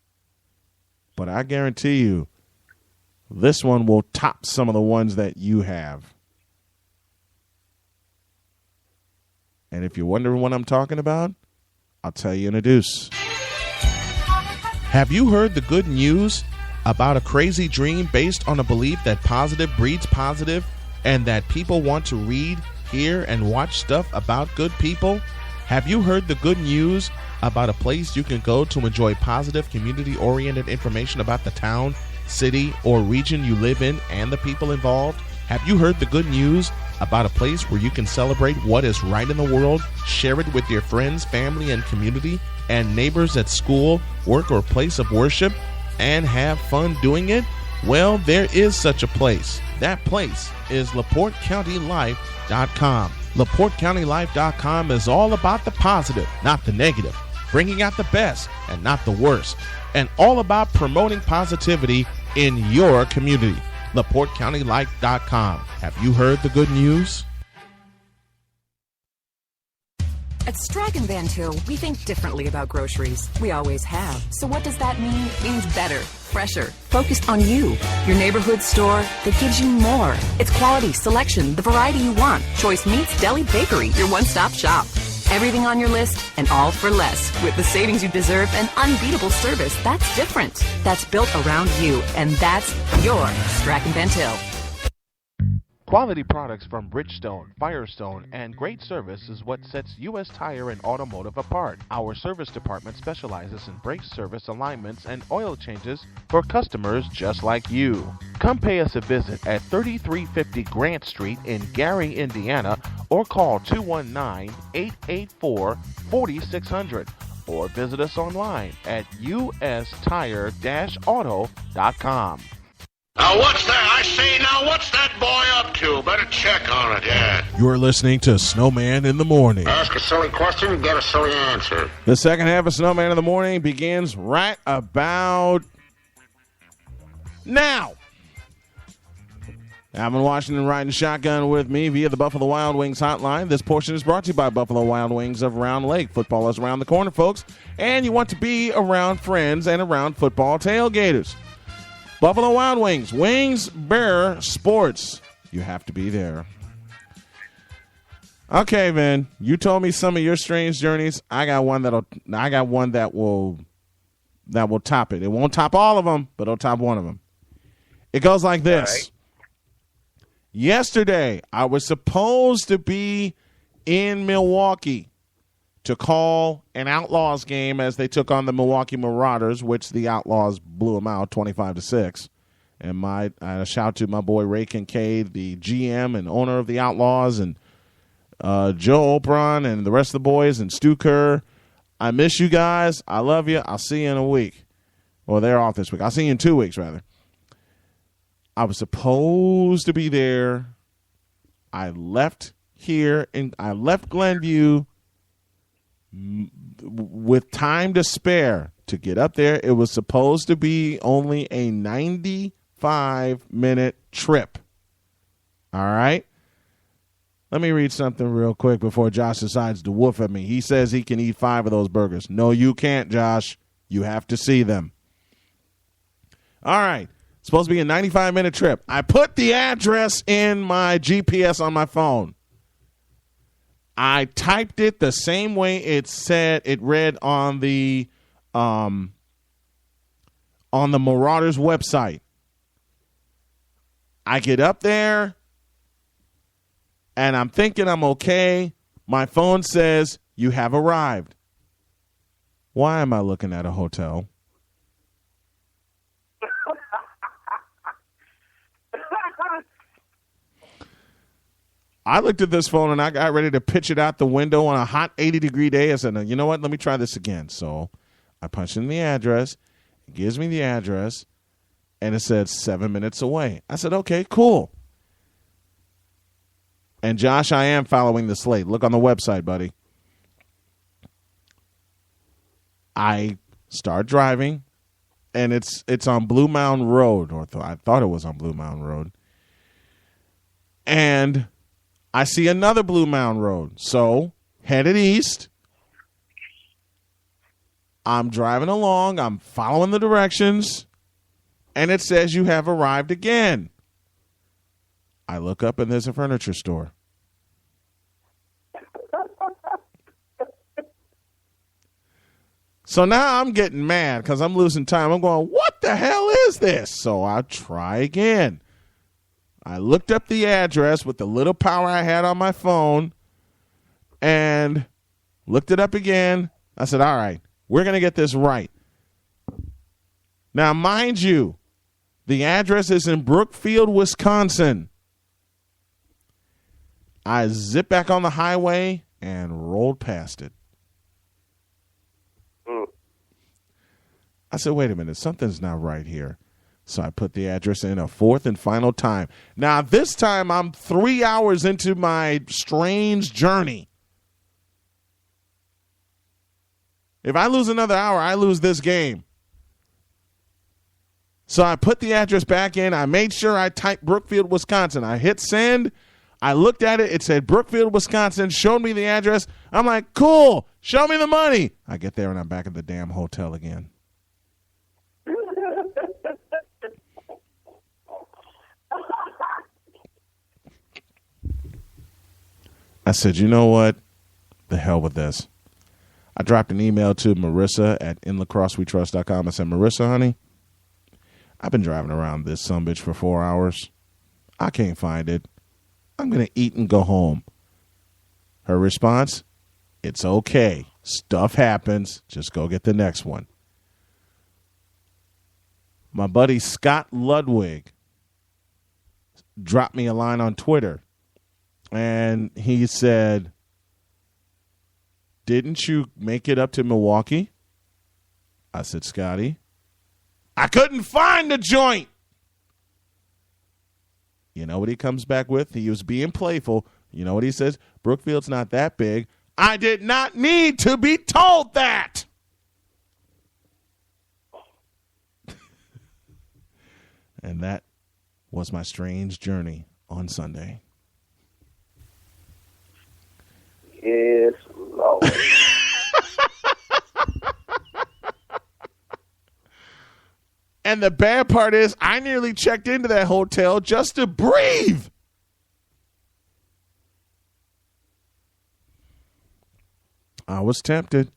[SPEAKER 6] But I guarantee you, this one will top some of the ones that you have. And if you're wondering what I'm talking about, I'll tell you in a deuce.
[SPEAKER 9] Have you heard the good news about a crazy dream based on a belief that positive breeds positive and that people want to read, hear, and watch stuff about good people? Have you heard the good news about a place you can go to enjoy positive, community-oriented information about the town, city, or region you live in and the people involved? Have you heard the good news about a place where you can celebrate what is right in the world, share it with your friends, family, and community, and neighbors at school, work, or place of worship, and have fun doing it? Well, there is such a place. That place is LaPorteCountyLife.com. LaPorteCountyLife.com is all about the positive, not the negative, bringing out the best and not the worst, and all about promoting positivity in your community. LaPorteCountyLife.com. Have you heard the good news?
[SPEAKER 10] At Strachan Van Til, we think differently about groceries. We always have. So what does that mean? It means better, fresher, focused on you. Your neighborhood store that gives you more. It's quality, selection, the variety you want. Choice meats, deli, bakery, your one-stop shop. Everything on your list and all for less. With the savings you deserve and unbeatable service, that's different. That's built around you, and that's your Strachan Van Til.
[SPEAKER 9] Quality products from Bridgestone, Firestone, and great service is what sets U.S. Tire and Automotive apart. Our service department specializes in brake service alignments and oil changes for customers just like you. Come pay us a visit at 3350 Grant Street in Gary, Indiana, or call 219-884-4600. or visit us online at ustire-auto.com.
[SPEAKER 5] Now what's that? I say, now what's that boy up to? Better check on it, yeah.
[SPEAKER 6] You're listening to Snowman in the Morning.
[SPEAKER 5] Ask a silly question, get a silly answer.
[SPEAKER 6] The second half of Snowman in the Morning begins right about now. Alvin Washington riding shotgun with me via the Buffalo Wild Wings hotline. This portion is brought to you by Buffalo Wild Wings of Round Lake. Football is around the corner, folks, and you want to be around friends and around football tailgaters. Buffalo Wild Wings, Wings Bear Sports. You have to be there. Okay, man. You told me some of your strange journeys. I got one that will top it. It won't top all of them, but it'll top one of them. It goes like this.
[SPEAKER 8] Right.
[SPEAKER 6] Yesterday, I was supposed to be in Milwaukee to call an Outlaws game as they took on the Milwaukee Marauders, which the Outlaws blew them out 25-6. And I shout to my boy Ray Kincaid, the GM and owner of the Outlaws, and Joe Opron and the rest of the boys, and Stu Kerr. I miss you guys. I love you. I'll see you in a week. Well, they're off this week. I'll see you in 2 weeks, rather. I was supposed to be there. I left here, and I left Glenview with time to spare to get up there. It was supposed to be only a 95-minute trip. All right? Let me read something real quick before Josh decides to woof at me. He says he can eat 5 of those burgers. No, you can't, Josh. You have to see them. All right. It's supposed to be a 95-minute trip. I put the address in my GPS on my phone. I typed it the same way it read on the Marauders website. I get up there, and I'm thinking I'm okay. My phone says, you have arrived. Why am I looking at a hotel? I looked at this phone and I got ready to pitch it out the window on a hot 80-degree day. I said, no, you know what? Let me try this again. So I punched in the address. It gives me the address, and it said 7 minutes away. I said, okay, cool. And, Josh, I am following the slate. Look on the website, buddy. I start driving, and it's on Blue Mound Road, or I thought it was on Blue Mound Road. And I see another Blue Mound Road. So, headed east. I'm driving along. I'm following the directions. And it says you have arrived again. I look up and there's a furniture store. So now I'm getting mad because I'm losing time. I'm going, what the hell is this? So I try again. I looked up the address with the little power I had on my phone and looked it up again. I said, all right, we're going to get this right. Now, mind you, the address is in Brookfield, Wisconsin. I zipped back on the highway and rolled past it. I said, wait a minute, something's not right here. So I put the address in a fourth and final time. Now, this time I'm 3 hours into my strange journey. If I lose another hour, I lose this game. So I put the address back in. I made sure I typed Brookfield, Wisconsin. I hit send. I looked at it. It said Brookfield, Wisconsin, showed me the address. I'm like, cool, show me the money. I get there and I'm back at the damn hotel again. I said, you know what? The hell with this. I dropped an email to Marissa at inlacrossewetrust.com. I said, Marissa, honey, I've been driving around this sumbitch for 4 hours. I can't find it. I'm going to eat and go home. Her response, it's okay. Stuff happens. Just go get the next one. My buddy Scott Ludwig dropped me a line on Twitter. And he said, didn't you make it up to Milwaukee? I said, Scotty, I couldn't find the joint. You know what he comes back with? He was being playful. You know what he says? Brookfield's not that big. I did not need to be told that. And that was my strange journey on Sunday.
[SPEAKER 8] Yes, Lord.
[SPEAKER 6] And the bad part is I nearly checked into that hotel just to breathe. I was tempted.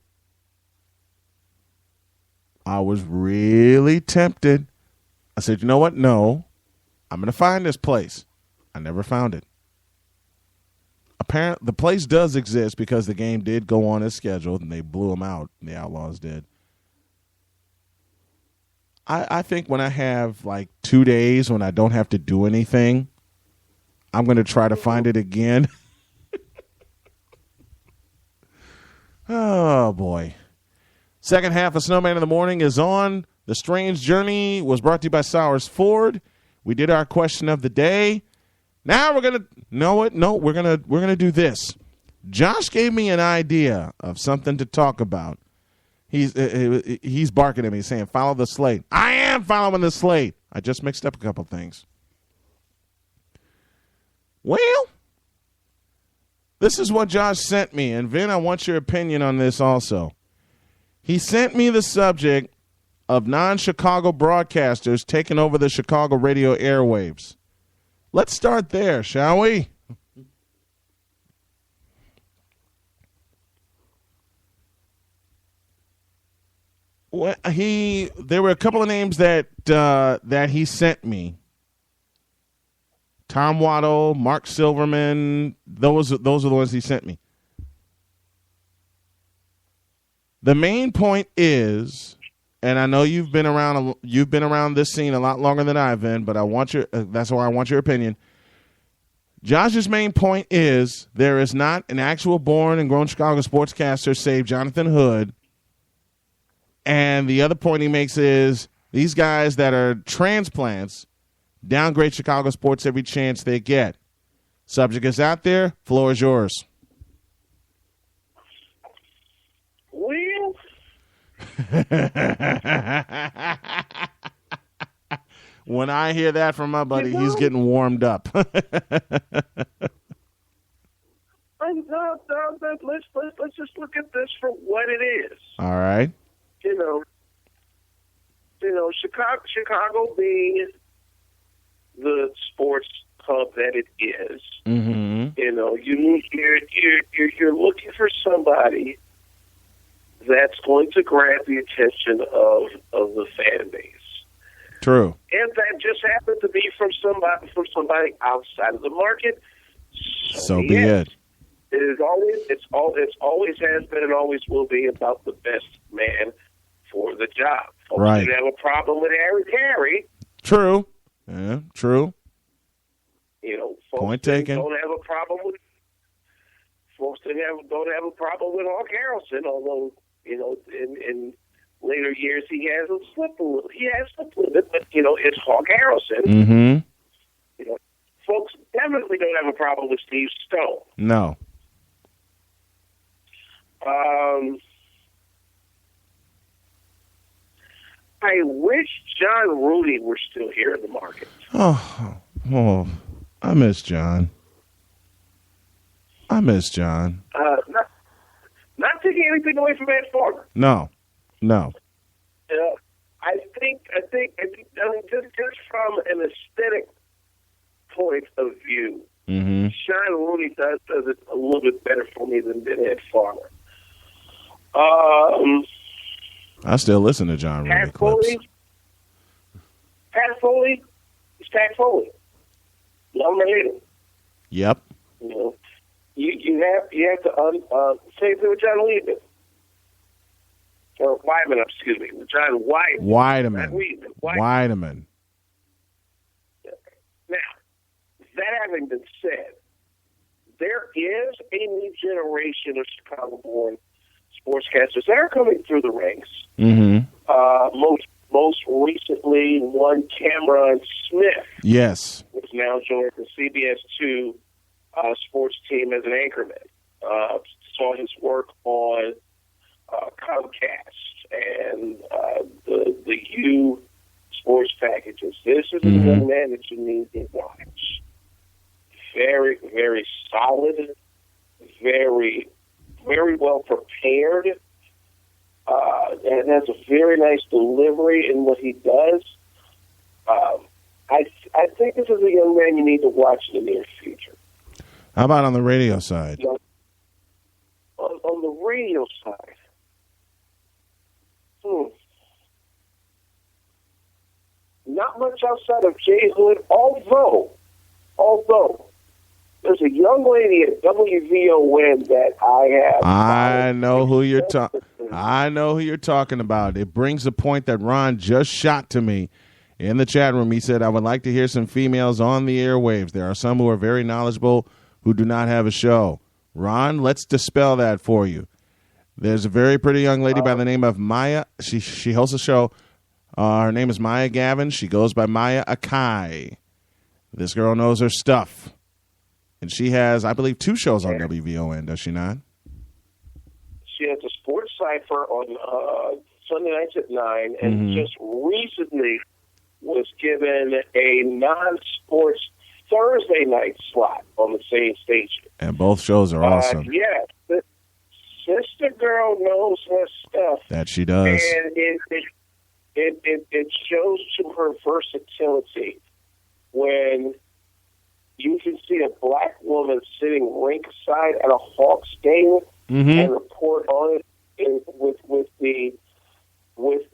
[SPEAKER 6] I was really tempted. I said, you know what? No, I'm going to find this place. I never found it. Apparently, the place does exist because the game did go on as scheduled, and they blew them out. The Outlaws did. I think when I have like 2 days when I don't have to do anything, I'm going to try to find it again. Oh, boy. Second half of Snowman in the Morning is on. The Strange Journey was brought to you by Sowers Ford. We did our question of the day. Now we're going to know what? No, we're going to do this. Josh gave me an idea of something to talk about. He's barking at me saying, follow the slate. I am following the slate. I just mixed up a couple things. Well, this is what Josh sent me. And, Vin, I want your opinion on this also. He sent me the subject of non-Chicago broadcasters taking over the Chicago radio airwaves. Let's start there, shall we? Well, there were a couple of names that he sent me. Tom Waddle, Mark Silverman, those are the ones he sent me. The main point is, and I know you've been around this scene a lot longer than I've been, but that's why I want your opinion. Josh's main point is there is not an actual born and grown Chicago sportscaster save Jonathan Hood. And the other point he makes is these guys that are transplants downgrade Chicago sports every chance they get. Subject is out there. Floor is yours.
[SPEAKER 8] Well,
[SPEAKER 6] when I hear that from my buddy, he's getting warmed up.
[SPEAKER 8] let's just look at this for what it is.
[SPEAKER 6] All right.
[SPEAKER 8] Chicago being the sports hub that it is.
[SPEAKER 6] Mm-hmm.
[SPEAKER 8] You're looking for somebody that's going to grab the attention of the fan base.
[SPEAKER 6] True.
[SPEAKER 8] And that just happened to be from somebody outside of the market.
[SPEAKER 6] So be it.
[SPEAKER 8] It's always has been and always will be about the best man for the job. Folks
[SPEAKER 6] right.
[SPEAKER 8] didn't have a problem with Harry Carey.
[SPEAKER 6] True. Yeah, true.
[SPEAKER 8] Folks
[SPEAKER 6] Point taken.
[SPEAKER 8] Don't have a problem with. Folks don't have a problem with Hawk Harrelson, although in later years he has slipped a little. He has slipped a little bit, but it's Hawk Harrelson.
[SPEAKER 6] Mm-hmm.
[SPEAKER 8] Folks definitely don't have a problem with Steve Stone.
[SPEAKER 6] No.
[SPEAKER 8] I wish John Rudy were still here in the market.
[SPEAKER 6] Oh, I miss John.
[SPEAKER 8] Not taking anything away from Ed Farmer.
[SPEAKER 6] No.
[SPEAKER 8] I think just from an aesthetic point of view,
[SPEAKER 6] mm-hmm.
[SPEAKER 8] Sean Rooney does it a little bit better for me than Ed Farmer.
[SPEAKER 6] I still listen to John Rooney clips.
[SPEAKER 8] Pat Foley is Pat Foley. Love him or hate him.
[SPEAKER 6] Yep.
[SPEAKER 8] You have to same thing with John Weidman. Or Weidman, excuse me, with John Weidman.
[SPEAKER 6] Weidman.
[SPEAKER 8] Now, that having been said, there is a new generation of Chicago-born sportscasters that are coming through the ranks.
[SPEAKER 6] Mm-hmm.
[SPEAKER 8] Most recently, one Cameron Smith.
[SPEAKER 6] Yes.
[SPEAKER 8] Who's now joined the CBS 2 sports team as an anchorman. Saw his work on Comcast and the U sports packages. This is a young man that you need to watch. Very, very solid, very, very well prepared, and has a very nice delivery in what he does. I think this is a young man you need to watch in the near future.
[SPEAKER 6] How about on the radio side?
[SPEAKER 8] You know, on the radio side, not much outside of Jay Hood, although there's a young lady at WVON that I have.
[SPEAKER 6] I know who you're talking about. It brings a point that Ron just shot to me in the chat room. He said, I would like to hear some females on the airwaves. There are some who are very knowledgeable who do not have a show. Ron, let's dispel that for you. There's a very pretty young lady by the name of Maya. She hosts a show. Her name is Maya Gavin. She goes by Maya Akai. This girl knows her stuff. And she has, I believe, 2 shows on WVON, does she not?
[SPEAKER 8] She has a sports cipher on Sunday nights at 9, and just recently was given a non-sports Thursday night slot on the same station.
[SPEAKER 6] And both shows are awesome.
[SPEAKER 8] Yeah. Sister girl knows her stuff.
[SPEAKER 6] That she does.
[SPEAKER 8] And it shows to her versatility when you can see a black woman sitting ringside at a Hawks game and report on it with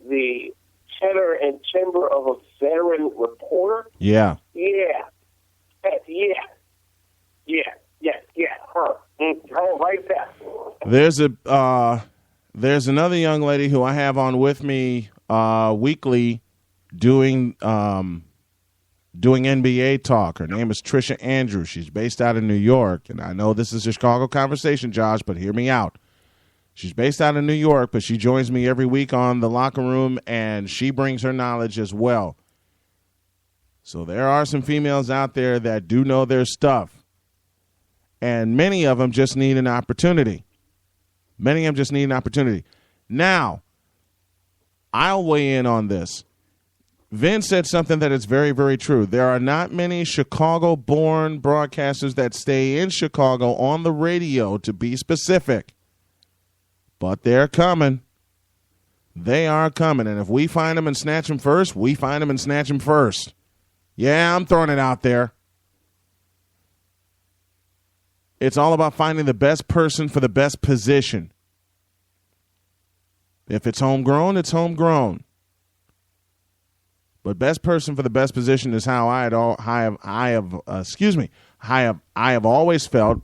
[SPEAKER 8] the tenor and timbre of a veteran reporter.
[SPEAKER 6] Yeah.
[SPEAKER 8] Her. Her right there.
[SPEAKER 6] There's another young lady who I have on with me weekly doing NBA talk. Her name is Trisha Andrews. She's based out of New York, and I know this is a Chicago conversation, Josh, but hear me out. She's based out of New York, but she joins me every week on the locker room, and she brings her knowledge as well. So there are some females out there that do know their stuff, and many of them just need an opportunity. Now, I'll weigh in on this. Vince said something that is very, very true. There are not many Chicago-born broadcasters that stay in Chicago on the radio, to be specific. But they're coming. They are coming. And if we find them and snatch them first, we find them and snatch them first. Yeah, I'm throwing it out there. It's all about finding the best person for the best position. If it's homegrown, it's homegrown. But best person for the best position is how I have always felt.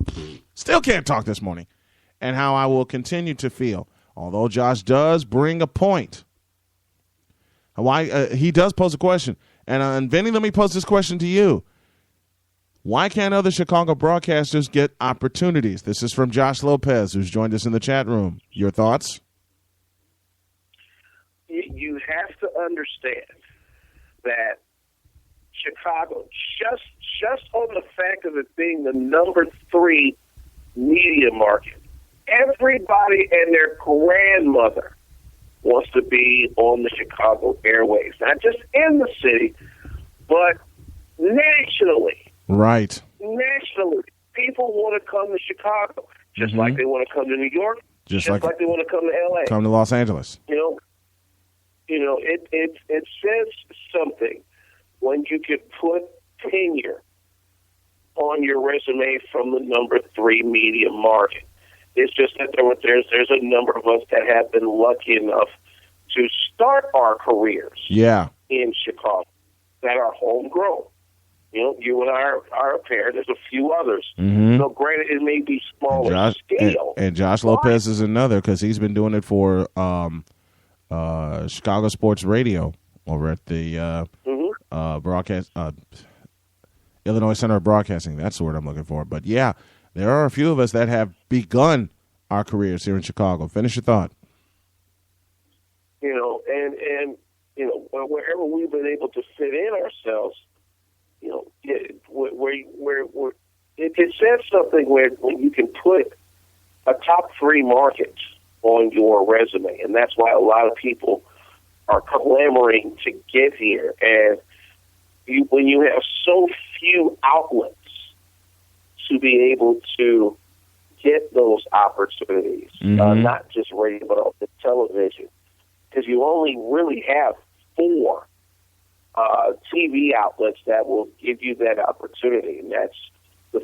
[SPEAKER 6] Still can't talk this morning, and how I will continue to feel. Although Josh does bring a point. Why he does pose a question, and Vinny, let me pose this question to you. Why can't other Chicago broadcasters get opportunities? This is from Josh Lopez, who's joined us in the chat room. Your thoughts?
[SPEAKER 8] You have to understand that Chicago, just on the fact of it being the number 3 media market, everybody and their grandmother wants to be on the Chicago airwaves. Not just in the city, but nationally.
[SPEAKER 6] Right.
[SPEAKER 8] Nationally. People want to come to Chicago, just like they want to come to New York, just like they want to come to L.A.
[SPEAKER 6] Come to Los Angeles.
[SPEAKER 8] It says something when you can put tenure on your resume from the number 3 media market. It's just that there's a number of us that have been lucky enough to start our careers in Chicago that are homegrown. You and I are a pair. There's a few others. So granted, it may be smaller scale.
[SPEAKER 6] And Josh Lopez is another, because he's been doing it for Chicago Sports Radio over at the broadcast Illinois Center of Broadcasting. That's the word I'm looking for. But yeah, there are a few of us that have begun our careers here in Chicago. Finish your thought.
[SPEAKER 8] You know, and you know, wherever we've been able to fit in ourselves, you know, it says something when you can put a top 3 market on your resume, and that's why a lot of people are clamoring to get here. And when you have so few outlets to be able to get those opportunities, not just radio but also television, because you only really have 4 TV outlets that will give you that opportunity, and that's the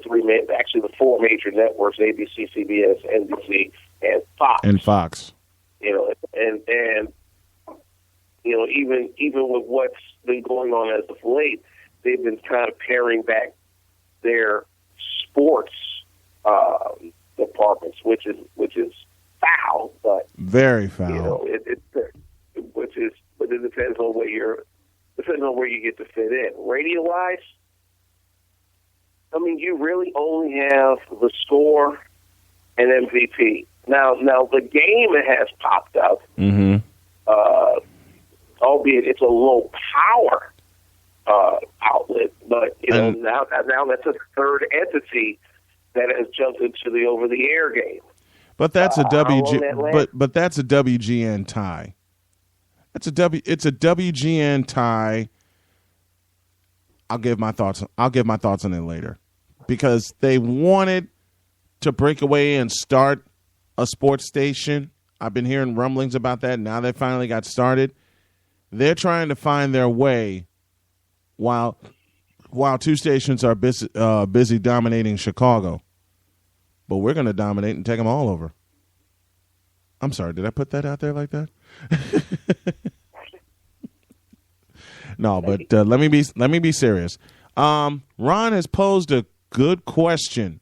[SPEAKER 8] 4 major networks: ABC, CBS, NBC, and Fox. You know, and you know, even with what's been going on as of late, they've been kind of paring back their sports departments, which is foul, but
[SPEAKER 6] very foul.
[SPEAKER 8] You know, but it depends on where you get to fit in. Radio wise, I mean, you really only have the score and MVP. Now the game has popped up, albeit it's a low power outlet, but you know now that's a third entity that has jumped into the over the air game.
[SPEAKER 6] But that's a but that's a WGN tie. It's a WGN tie. I'll give my thoughts on it later, because they wanted to break away and start a sports station. I've been hearing rumblings about that. Now they finally got started. They're trying to find their way while 2 stations are busy dominating Chicago. But we're going to dominate and take them all over. I'm sorry, did I put that out there like that? No, but let me be serious. Ron has posed a good question,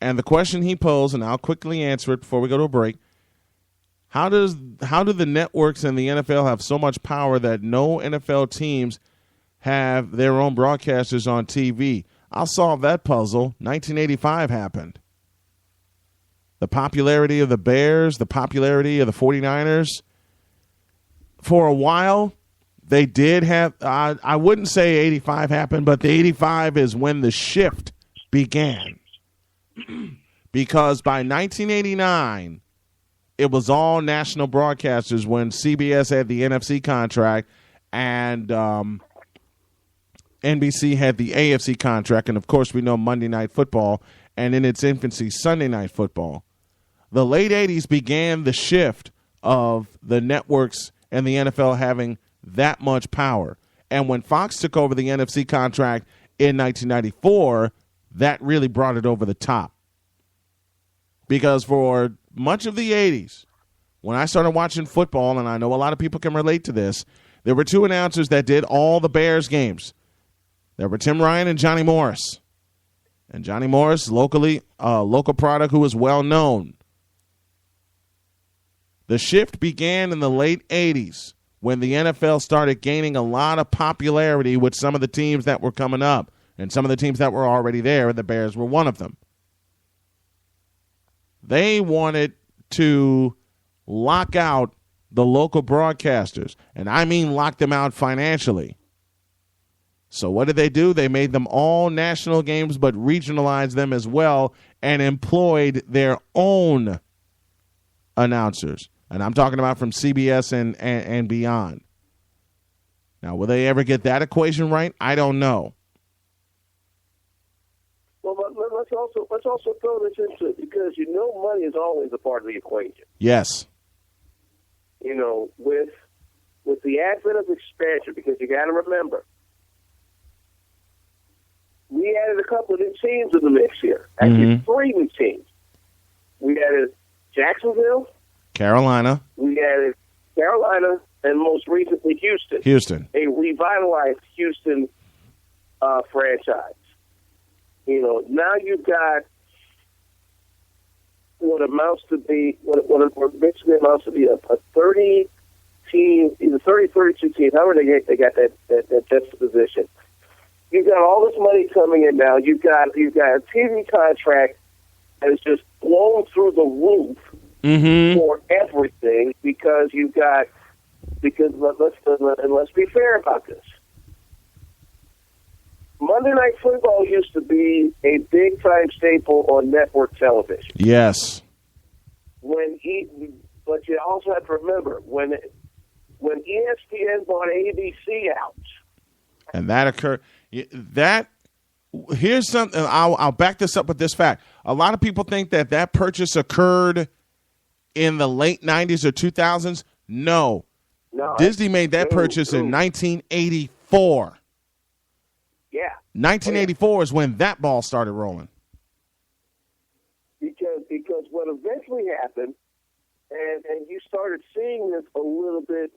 [SPEAKER 6] and the question he posed, and I'll quickly answer it before we go to a break. How do the networks and the NFL have so much power that no NFL teams have their own broadcasters on TV? I'll solve that puzzle. 1985 happened. The popularity of the Bears, the popularity of the 49ers. For a while, they did have, I wouldn't say 85 happened, but the 85 is when the shift began. Because by 1989, it was all national broadcasters when CBS had the NFC contract and NBC had the AFC contract. And, of course, we know Monday Night Football, and in its infancy, Sunday Night Football. The late 80s began the shift of the networks and the NFL having that much power. And when Fox took over the NFC contract in 1994, that really brought it over the top. Because for much of the 80s, when I started watching football, and I know a lot of people can relate to this, there were 2 announcers that did all the Bears games. There were Tim Ryan and Johnny Morris. And Johnny Morris, local product who was well known. The shift began in the late 80s when the NFL started gaining a lot of popularity with some of the teams that were coming up and some of the teams that were already there, and the Bears were one of them. They wanted to lock out the local broadcasters, and I mean lock them out financially. So what did they do? They made them all national games but regionalized them as well and employed their own announcers. And I'm talking about from CBS and beyond. Now, will they ever get that equation right? I don't know.
[SPEAKER 8] Well, let's also throw this into it, because you know money is always a part of the equation.
[SPEAKER 6] Yes.
[SPEAKER 8] You know, with the advent of expansion, because you got to remember, we added a couple of new teams in the mix here. Actually, 3 new teams. We added Jacksonville,
[SPEAKER 6] Carolina.
[SPEAKER 8] We added Carolina, and most recently Houston. A revitalized Houston franchise. You know, now you've got what basically amounts to be a 30 team, either 30, 32 teams. However they got that juxtaposition. You've got all this money coming in now. You've got a TV contract that is just blown through the roof for everything because let's be fair about this. Monday Night Football used to be a big-time staple on network television.
[SPEAKER 6] Yes.
[SPEAKER 8] But you also have to remember, when ESPN bought ABC out.
[SPEAKER 6] And that occurred. Here's something. I'll back this up with this fact. A lot of people think that purchase occurred in the late 90s or 2000s. No. Disney made that purchase in 1984.
[SPEAKER 8] Yeah.
[SPEAKER 6] 1984 is when that ball started rolling.
[SPEAKER 8] Because what eventually happened, and you started seeing this a little bit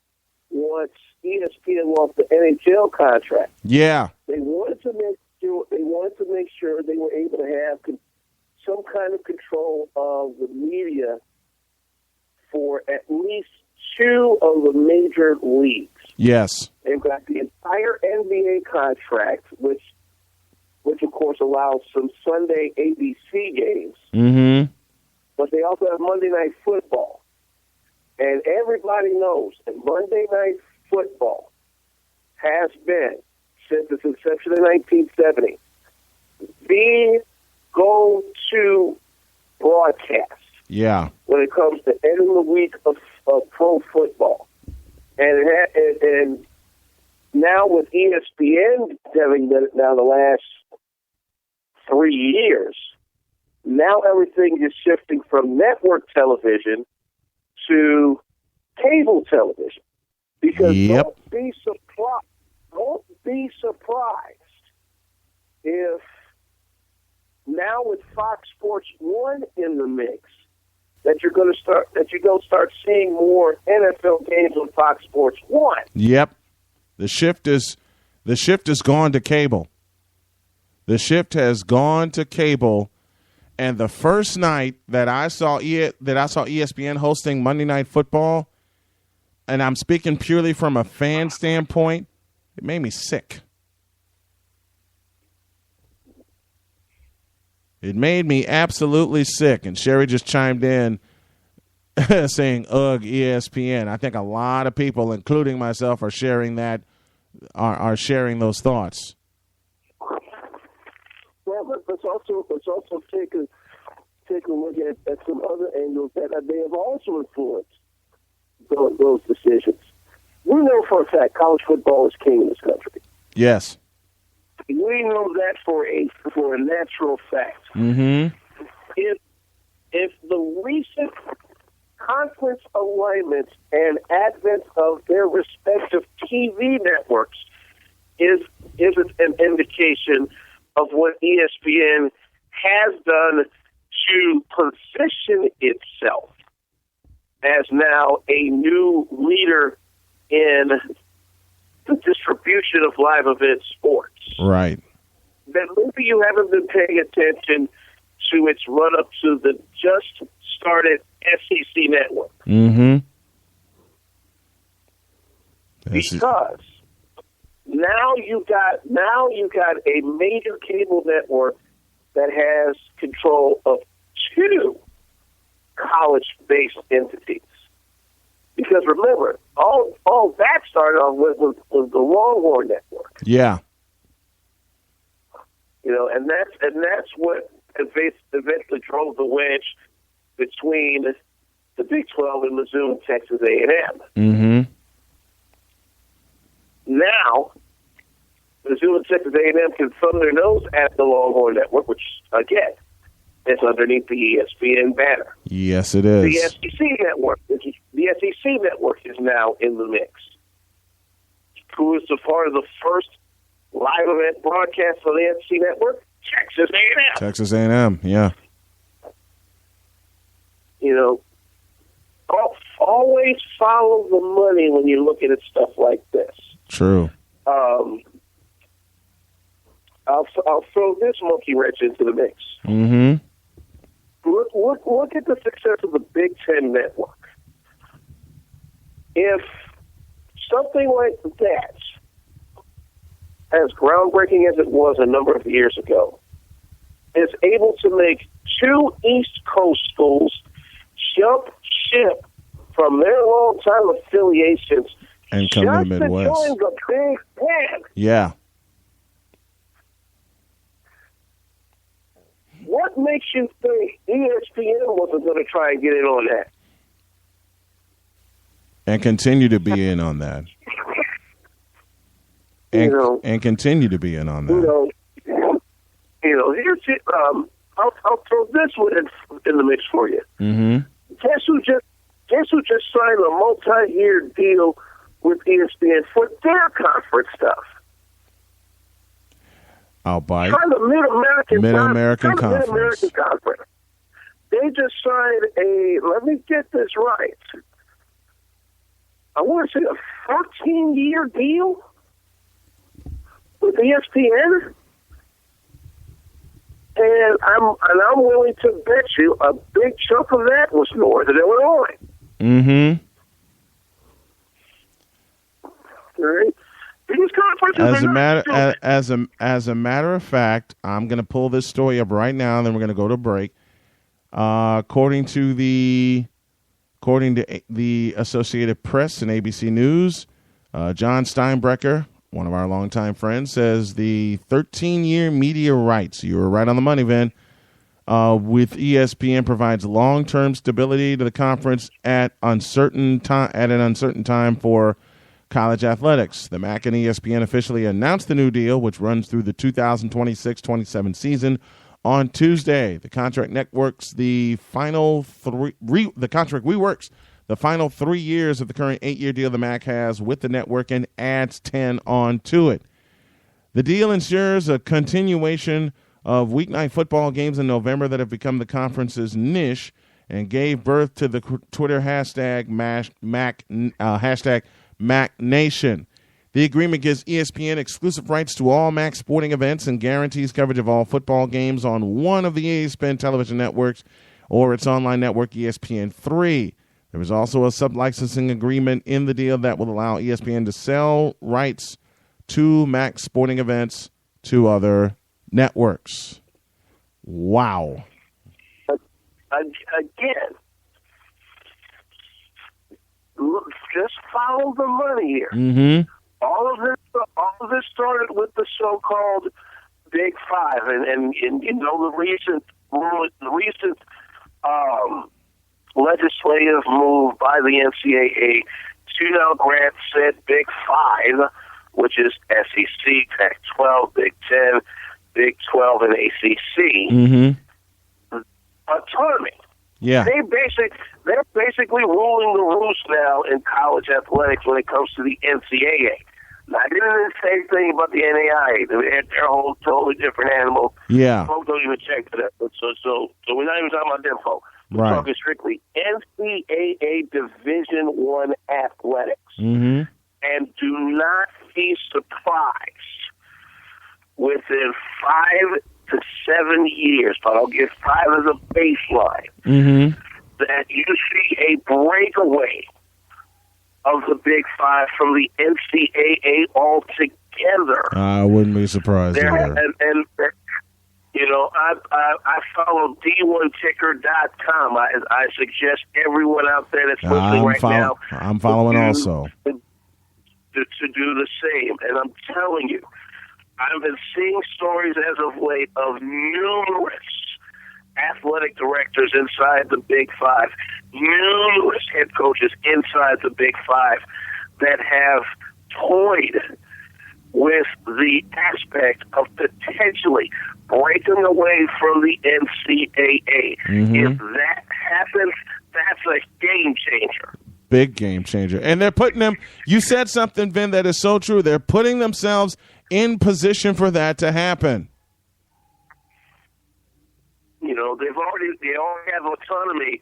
[SPEAKER 8] once ESPN lost the NHL contract.
[SPEAKER 6] Yeah.
[SPEAKER 8] They wanted to make sure they were able to have some kind of control of the media for at least two of the major leagues.
[SPEAKER 6] Yes.
[SPEAKER 8] They've got the entire NBA contract, which of course allows some Sunday ABC games.
[SPEAKER 6] Mm-hmm.
[SPEAKER 8] But they also have Monday Night Football. And everybody knows that Monday Night Football has been, since its inception in 1970, the go-to broadcast.
[SPEAKER 6] Yeah.
[SPEAKER 8] When it comes to end of the week of pro football. And now with ESPN having done it now the last 3 years, now everything is shifting from network television to cable television. Because don't be surprised if now with Fox Sports 1 in the mix, that you're going to start seeing more NFL games on Fox Sports 1.
[SPEAKER 6] Yep. The shift is gone to cable. The shift has gone to cable, and the first night that I saw ESPN hosting Monday Night Football, and I'm speaking purely from a fan standpoint, it made me sick. It made me absolutely sick. And Sherry just chimed in saying, ugh, ESPN. I think a lot of people, including myself, are sharing sharing those thoughts.
[SPEAKER 8] Well, let's also take a look at some other angles that may have also influenced those decisions. We know for a fact college football is king in this country.
[SPEAKER 6] Yes.
[SPEAKER 8] We know that for a natural fact.
[SPEAKER 6] Mm-hmm.
[SPEAKER 8] If the recent conference alignments and advent of their respective TV networks isn't an indication of what ESPN has done to position itself as now a new leader in the distribution of live event sports.
[SPEAKER 6] Right.
[SPEAKER 8] Then maybe you haven't been paying attention to its run-up to the just started SEC network.
[SPEAKER 6] Mm-hmm.
[SPEAKER 8] Because now you got a major cable network that has control of two college-based entities. Because remember, all that started off with was the Longhorn Network.
[SPEAKER 6] Yeah.
[SPEAKER 8] You know, and that's what eventually drove the wedge between the Big 12 and Mizzou and Texas A&M.
[SPEAKER 6] Mm-hmm.
[SPEAKER 8] Now, Mizzou and Texas A&M can thumb their nose at the Longhorn Network, which, again, is underneath the ESPN banner.
[SPEAKER 6] Yes, it is.
[SPEAKER 8] The SEC network is now in the mix. Who is a part of the first live event broadcast on the SEC network? Texas A&M.
[SPEAKER 6] Texas A&M, yeah.
[SPEAKER 8] You know, always follow the money when you're looking at stuff like this.
[SPEAKER 6] True.
[SPEAKER 8] I'll throw this monkey wrench into the mix.
[SPEAKER 6] Mm-hmm.
[SPEAKER 8] Look at the success of the Big Ten network. If something like that, as groundbreaking as it was a number of years ago, is able to make two East Coast schools jump ship from their long-time affiliations
[SPEAKER 6] and come to the Midwest.
[SPEAKER 8] To join the Big Ten.
[SPEAKER 6] Yeah.
[SPEAKER 8] What makes you think ESPN wasn't going to try and get in on that?
[SPEAKER 6] And continue to be in on that. And continue to be in on that.
[SPEAKER 8] Here's it. I'll throw this one in the mix for you.
[SPEAKER 6] Mm-hmm.
[SPEAKER 8] Guess who just signed a multi-year deal with ESPN for their conference stuff?
[SPEAKER 6] I'll buy
[SPEAKER 8] Try the
[SPEAKER 6] Mid-American Conference.
[SPEAKER 8] Mid-American Conference. They just signed let me get this right. I want to say a 14-year deal with ESPN. And I'm willing to bet you a big chunk of that was Northern Illinois.
[SPEAKER 6] Mm-hmm.
[SPEAKER 8] All right. These conferences
[SPEAKER 6] as a matter of fact, I'm going to pull this story up right now, and then we're going to go to break. According to the Associated Press and ABC News, John Steinbrecher, one of our longtime friends, says the 13-year media rights, you were right on the money, Vin, with ESPN provides long-term stability to the conference at an uncertain time for college athletics. The MAC and ESPN officially announced the new deal, which runs through the 2026-27 season on Tuesday. The contract reworks the final 3 years of the current 8-year deal the MAC has with the network and adds 10 on to it. The deal ensures a continuation of weeknight football games in November that have become the conference's niche and gave birth to the Twitter hashtag MacNation. The agreement gives ESPN exclusive rights to all MAC sporting events and guarantees coverage of all football games on one of the ESPN television networks or its online network, ESPN3. There is also a sub-licensing agreement in the deal that will allow ESPN to sell rights to MAC sporting events to other networks. Wow.
[SPEAKER 8] Again, just follow the money here.
[SPEAKER 6] Mm-hmm.
[SPEAKER 8] All of this started with the so-called Big Five, and the recent legislative move by the NCAA to now grant said Big Five, which is SEC, Pac-12, Big Ten, Big 12, and ACC, autonomy.
[SPEAKER 6] Yeah.
[SPEAKER 8] They're basically ruling the roost now in college athletics when it comes to the NCAA. Now, I didn't say anything about the NAIA. They're a whole totally different animal.
[SPEAKER 6] Yeah.
[SPEAKER 8] Folks don't even check for that. So we're not even talking about them, folks. We're talking strictly NCAA Division I athletics.
[SPEAKER 6] Mm-hmm.
[SPEAKER 8] And do not be surprised within 5 to 7 years, but I'll give 5 as a baseline, that you see a breakaway of the Big Five from the NCAA altogether.
[SPEAKER 6] I wouldn't be surprised either.
[SPEAKER 8] And I follow D1Ticker.com. I suggest everyone out there that's listening now.
[SPEAKER 6] I'm following also.
[SPEAKER 8] To do the same. And I'm telling you, I've been seeing stories as of late of numerous athletic directors inside the Big Five, numerous head coaches inside the Big Five that have toyed with the aspect of potentially breaking away from the NCAA. If that happens, that's a game changer.
[SPEAKER 6] Big game changer. And they're putting them, you said something, Vin, that is so true. They're putting themselves in position for that to happen.
[SPEAKER 8] They already have autonomy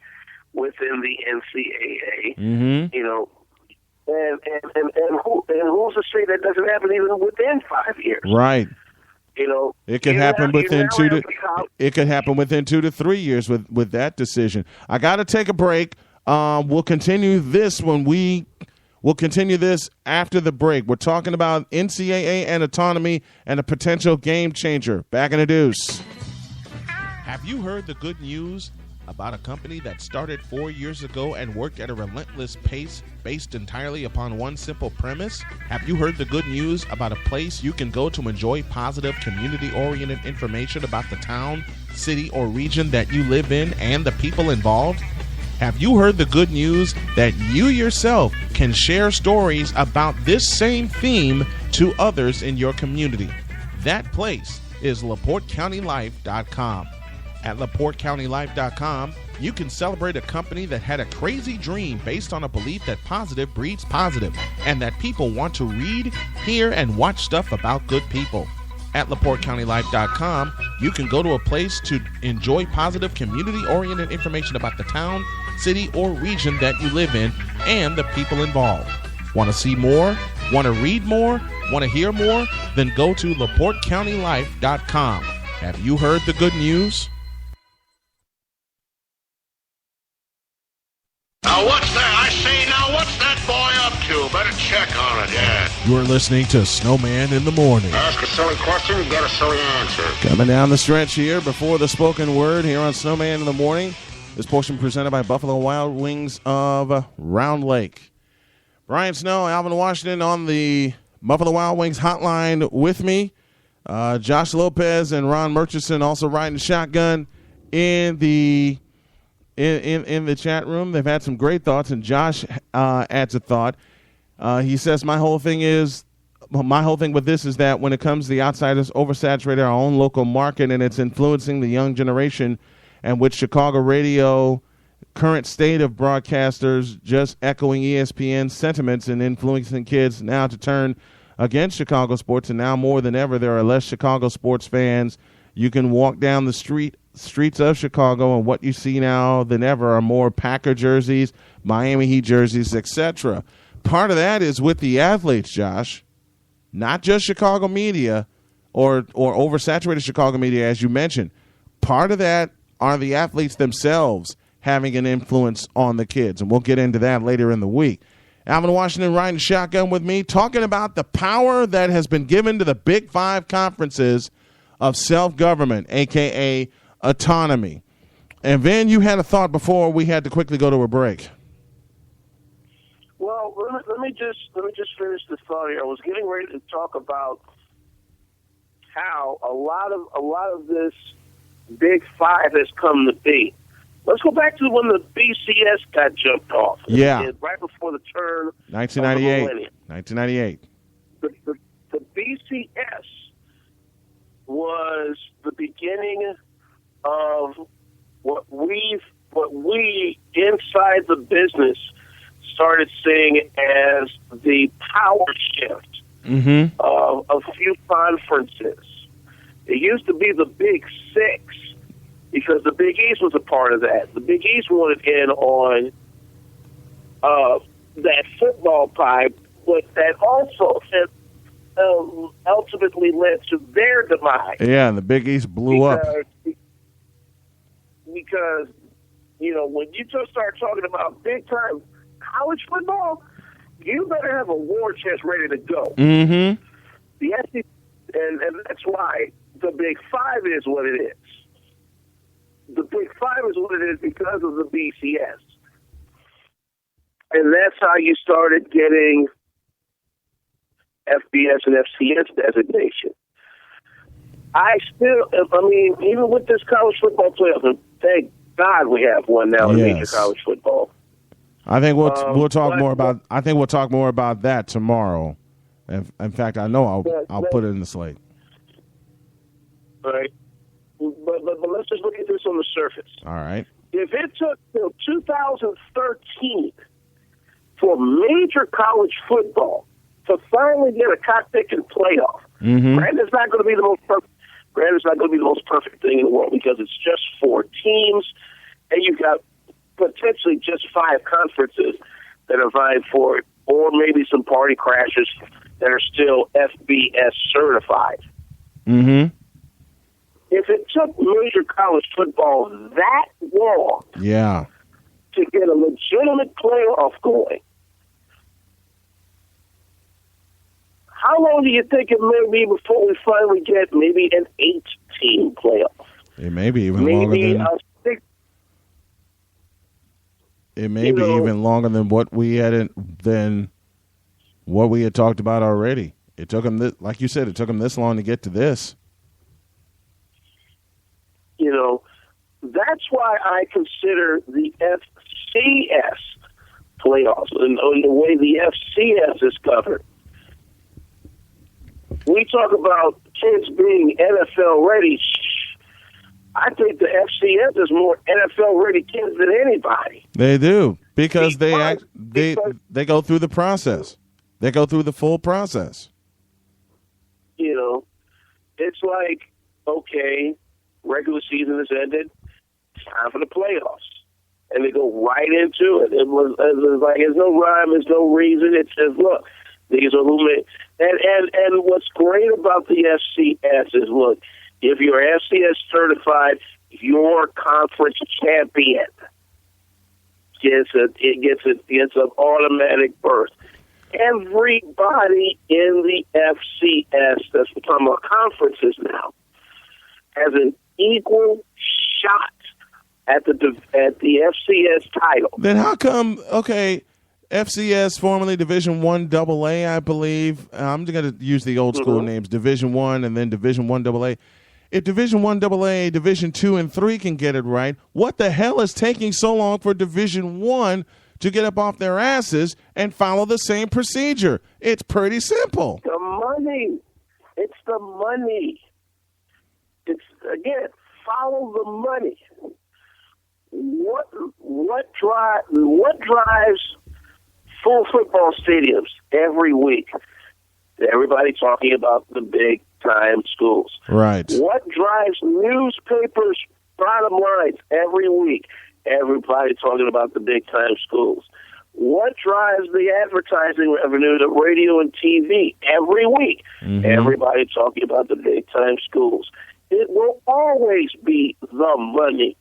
[SPEAKER 8] within the NCAA. And who's to say that doesn't happen even within 5 years?
[SPEAKER 6] Right. It could happen within 2 to 3 years with that decision. I got to take a break. We'll continue this We'll continue this after the break. We're talking about NCAA and autonomy and a potential game changer. Back in a deuce.
[SPEAKER 1] Have
[SPEAKER 6] Have you heard the good news about a company that started 4 years ago and worked at a relentless pace based entirely upon one simple premise? Have you heard the good news about a place you can go to enjoy positive, community-oriented information about the town, city, or region that you live in and the people involved? Have you heard the good news that you yourself can share stories about this same theme to others in your community? That place is LaPorteCountyLife.com. At LaPorteCountyLife.com, you can celebrate a company that had a crazy dream based on a belief that positive breeds positive and that people want to read, hear, and watch stuff about good people. At LaPorteCountyLife.com, you can go to a place to enjoy positive, community-oriented information about the town, city, or region that you live in and the people involved. Want to see more? Want to read more? Want to hear more? Then go to LaPorteCountyLife.com. Have you heard the good news?
[SPEAKER 5] Now what's that? I say, now what's that boy up to? Better check on it, yeah.
[SPEAKER 6] You're listening to Snowman in the Morning.
[SPEAKER 5] Ask a silly question, you get a silly answer.
[SPEAKER 6] Coming down the stretch here before the spoken word here on Snowman in the Morning. This portion presented by Buffalo Wild Wings of Round Lake. Brian Snow, Alvin Washington on the Buffalo Wild Wings hotline with me. Josh Lopez and Ron Murchison also riding shotgun in the chat room. They've had some great thoughts, and Josh adds a thought. He says, my whole thing with this is that when it comes to the outsiders oversaturated our own local market, and it's influencing the young generation, and with Chicago radio current state of broadcasters just echoing ESPN sentiments and influencing kids now to turn against Chicago sports, and now more than ever there are less Chicago sports fans. You can walk down the streets of Chicago, and what you see now than ever are more Packer jerseys, Miami Heat jerseys, etc. Part of that is with the athletes, Josh, not just Chicago media or oversaturated Chicago media, as you mentioned. Part of that are the athletes themselves having an influence on the kids, and we'll get into that later in the week. Alvin Washington riding shotgun with me, talking about the power that has been given to the Big Five conferences of self-government, a.k.a. autonomy. And Vin, you had a thought before we had to quickly go to a break.
[SPEAKER 8] Well, let me just finish this thought here. I was getting ready to talk about how a lot of this Big Five has come to be. Let's go back to when the BCS got jumped off.
[SPEAKER 6] Yeah.
[SPEAKER 8] Right before the turn
[SPEAKER 6] 1998.
[SPEAKER 8] of the millennium.
[SPEAKER 6] 1998.
[SPEAKER 8] The BCS was the beginning of what we inside the business started seeing as the power shift of a few conferences. It used to be the Big Six, because the Big East was a part of that. The Big East wanted in on that football pie, but that also ultimately led to their demise.
[SPEAKER 6] Yeah, the Big East blew up.
[SPEAKER 8] Because, when you just start talking about big-time college football, you better have a war chest ready to go.
[SPEAKER 6] Mm-hmm.
[SPEAKER 8] The SEC, and that's why the Big Five is what it is. The Big Five is what it is because of the BCS. And that's how you started getting FBS and FCS designation. Even with this college football playoff, and thank God we have one now in major college football.
[SPEAKER 6] I think we'll talk more about. I think we'll talk more about that tomorrow. In fact, I know I'll put it in the slate.
[SPEAKER 8] All right. But let's just look at this on the surface.
[SPEAKER 6] All right.
[SPEAKER 8] If it took till 2013 for major college football to finally get a cockpicking playoff, granted, it's not going to be the most perfect. Granted, it's not going to be the most perfect thing in the world because it's just 4 teams, and you've got potentially just 5 conferences that are vying for it, or maybe some party crashers that are still FBS certified.
[SPEAKER 6] Mm-hmm.
[SPEAKER 8] If it took major college football that long to get a legitimate playoff going, how long do you think it may be before we finally get maybe an 8-team playoff?
[SPEAKER 6] It may be even longer than. It may be even longer than what we had talked about already. It took them, like you said, it took them this long to get to this.
[SPEAKER 8] That's why I consider the FCS playoffs and the way the FCS is covered. We talk about kids being NFL ready. I think the FCS is more NFL ready kids than anybody.
[SPEAKER 6] They do because they go through the process. They go through the full process.
[SPEAKER 8] It's like, okay, regular season has ended. It's time for the playoffs. And they go right into it. It was like, there's no rhyme, there's no reason. It says, look, these are who made. And what's great about the FCS is, look, if you're FCS certified, your conference champion gets an automatic berth. Everybody in the FCS that's become our conferences now has an equal shot at the FCS title.
[SPEAKER 6] Then how come? Okay, FCS, formerly Division I AA, I believe. I'm going to use the old school names: Division I and then Division I AA. If Division I AA, Division II and III can get it right, what the hell is taking so long for Division I to get up off their asses and follow the same procedure? It's pretty simple.
[SPEAKER 8] The money. It's the money. It's, again, follow the money. What drives full football stadiums every week? Everybody talking about the big time schools.
[SPEAKER 6] Right.
[SPEAKER 8] What drives newspapers' bottom lines every week? Everybody talking about the big time schools. What drives the advertising revenue to radio and TV every week? Mm-hmm. Everybody talking about the big time schools. It will always be the money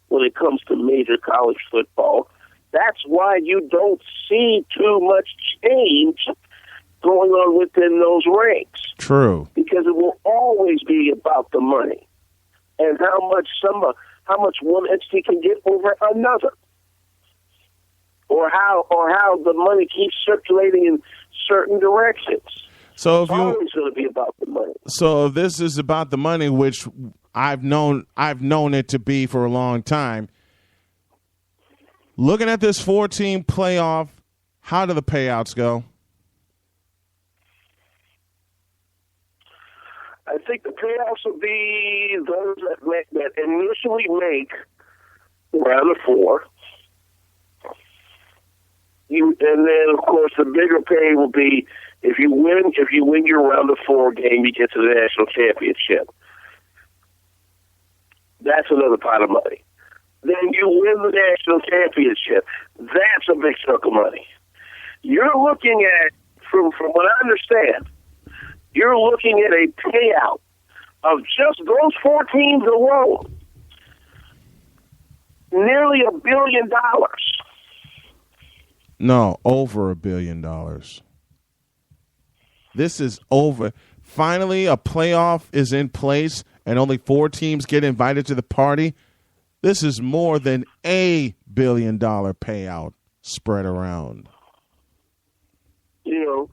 [SPEAKER 8] when it comes to major college football. That's why you don't see too much change going on within those ranks.
[SPEAKER 6] True.
[SPEAKER 8] Because it will always be about the money and how much one entity can get over another, or how the money keeps circulating in certain directions.
[SPEAKER 6] So
[SPEAKER 8] it's always going to be about the money.
[SPEAKER 6] So if this is about the money, which I've known it to be for a long time, looking at this 4-team playoff, how do the payouts go?
[SPEAKER 8] I think the payouts will be those that initially make round of 4. And then, of course, the bigger pay will be if you win your round of 4 game, you get to the national championship. That's another pot of money. Then you win the national championship. That's a big chunk of money. You're looking at, from what I understand, you're looking at a payout of just those 4 teams alone, nearly $1 billion.
[SPEAKER 6] No, over $1 billion. This is over. Finally, a playoff is in place, and only 4 teams get invited to the party. This is more than $1 billion payout spread around.
[SPEAKER 8] Yeah.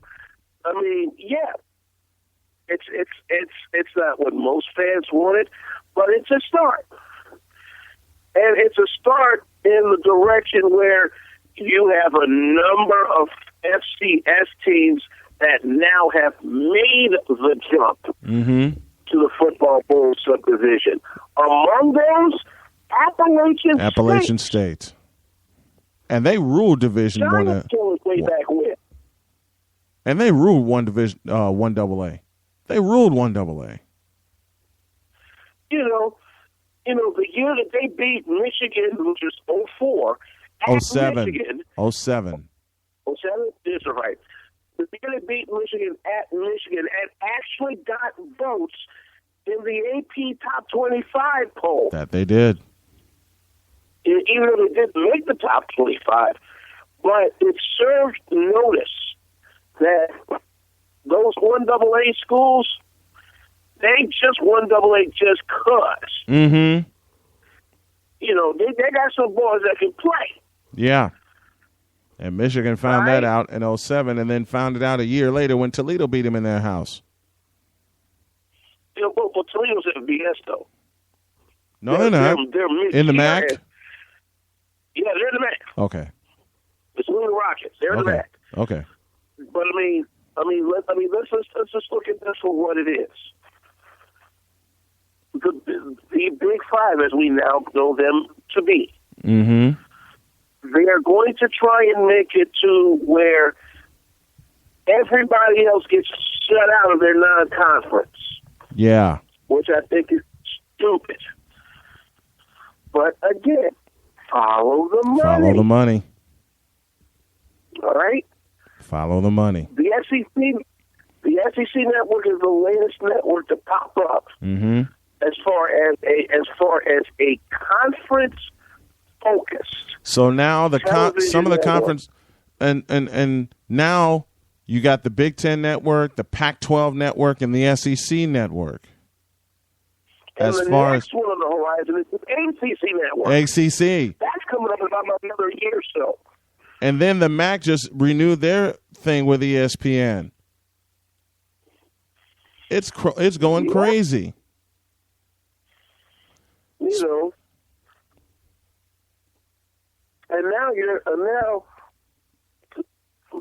[SPEAKER 8] It's not what most fans wanted, but it's a start. And it's a start in the direction where you have a number of FCS teams that now have made the jump to the Football Bowl subdivision. Among those, Appalachian
[SPEAKER 6] State. And they ruled Division I.
[SPEAKER 8] Way back when.
[SPEAKER 6] And they ruled one AA. They ruled 1AA.
[SPEAKER 8] The year that they beat Michigan, which is 04, at
[SPEAKER 6] 07.
[SPEAKER 8] Michigan.
[SPEAKER 6] 07.
[SPEAKER 8] 07? Yes, right. The year they beat Michigan at Michigan and actually got votes in the AP Top 25 poll.
[SPEAKER 6] That they did.
[SPEAKER 8] Even though they didn't make the Top 25. But it served notice that those 1AA schools, They just won AA just cause.
[SPEAKER 6] Mm-hmm.
[SPEAKER 8] You know, they got some boys that can play.
[SPEAKER 6] Yeah. And Michigan found that out in 2007 and then found it out a year later when Toledo beat them in their house.
[SPEAKER 8] You know, well, Toledo's at BS, though.
[SPEAKER 6] No, they're not.
[SPEAKER 8] They're
[SPEAKER 6] in the MAC?
[SPEAKER 8] Yeah, they're in the MAC.
[SPEAKER 6] Okay.
[SPEAKER 8] The Toledo Rockets. They're in the MAC.
[SPEAKER 6] Okay.
[SPEAKER 8] But let's just look at this for what it is. The Big Five, as we now know them to be,
[SPEAKER 6] mm-hmm.
[SPEAKER 8] they are going to try and make it to where everybody else gets shut out of their non-conference.
[SPEAKER 6] Yeah.
[SPEAKER 8] Which I think is stupid. But again, follow the money.
[SPEAKER 6] Follow the money.
[SPEAKER 8] All right?
[SPEAKER 6] Follow the money.
[SPEAKER 8] The SEC network is the latest network to pop up.
[SPEAKER 6] Mm-hmm.
[SPEAKER 8] As far as a conference focused.
[SPEAKER 6] So now some of the conference and now you got the Big Ten network, the Pac-12 network, and the SEC network.
[SPEAKER 8] And
[SPEAKER 6] as
[SPEAKER 8] the
[SPEAKER 6] far
[SPEAKER 8] next
[SPEAKER 6] as
[SPEAKER 8] one on the horizon is the ACC network.
[SPEAKER 6] ACC.
[SPEAKER 8] That's coming up in about another year or so.
[SPEAKER 6] And then the MAC just renewed their thing with ESPN. It's going crazy.
[SPEAKER 8] You know, and now I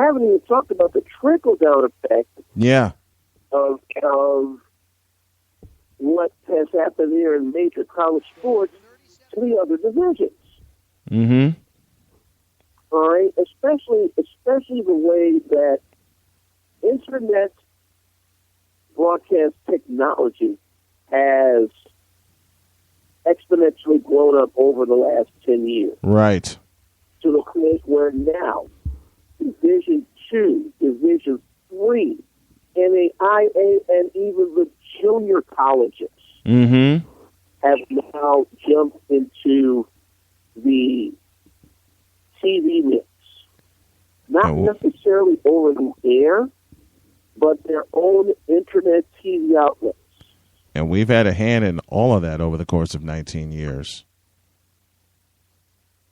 [SPEAKER 8] haven't even talked about the trickle down effect.
[SPEAKER 6] Yeah.
[SPEAKER 8] Of what has happened here in major college sports to the other divisions.
[SPEAKER 6] Mm-hmm.
[SPEAKER 8] All right, especially the way that internet broadcast technology has exponentially grown up over the last 10 years.
[SPEAKER 6] Right.
[SPEAKER 8] To the point where now Division 2, Division 3, NAIA, and even the junior colleges
[SPEAKER 6] mm-hmm.
[SPEAKER 8] have now jumped into the TV mix. Not necessarily over the air, but their own internet TV outlets.
[SPEAKER 6] And we've had a hand in all of that over the course of 19 years.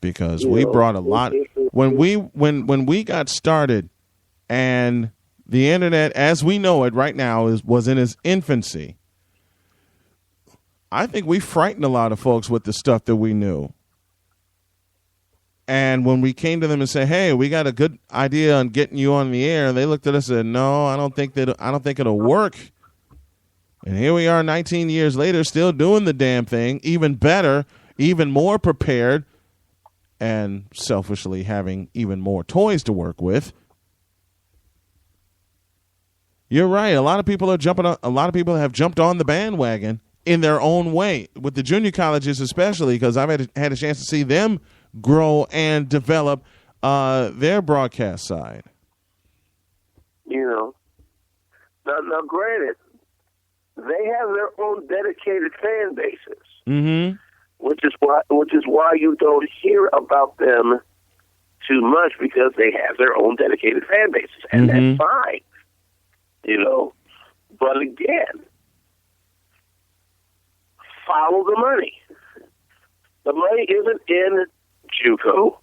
[SPEAKER 6] Because we brought a lot when we got started, and the internet as we know it right now was in its infancy. I think we frightened a lot of folks with the stuff that we knew. And when we came to them and said, "Hey, we got a good idea on getting you on the air," they looked at us and said, "No, I don't think it'll work." And here we are 19 years later still doing the damn thing, even better, even more prepared, and selfishly having even more toys to work with. You're right. A lot of people have jumped on the bandwagon in their own way, with the junior colleges especially, because I've had a chance to see them grow and develop their broadcast side.
[SPEAKER 8] You know, now granted, they have their own dedicated fan bases,
[SPEAKER 6] mm-hmm.
[SPEAKER 8] which is why you don't hear about them too much, because they have their own dedicated fan bases, and
[SPEAKER 6] mm-hmm.
[SPEAKER 8] that's fine. You know, but again, follow the money. The money isn't in JUCO.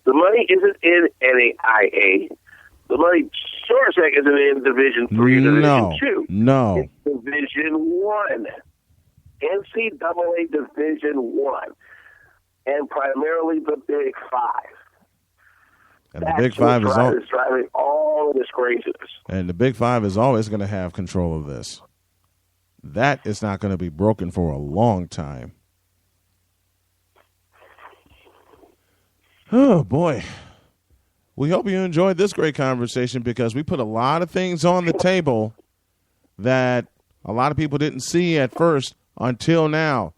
[SPEAKER 8] The money isn't in NAIA. The money sure as heck isn't in Division 3 or Division 2.
[SPEAKER 6] No.
[SPEAKER 8] It's Division 1. NCAA Division 1. And primarily the Big Five.
[SPEAKER 6] And the Big Five is
[SPEAKER 8] driving all of this craziness.
[SPEAKER 6] And the Big Five is always going to have control of this. That is not going to be broken for a long time. Oh, boy. We hope you enjoyed this great conversation, because we put a lot of things on the table that a lot of people didn't see at first until now.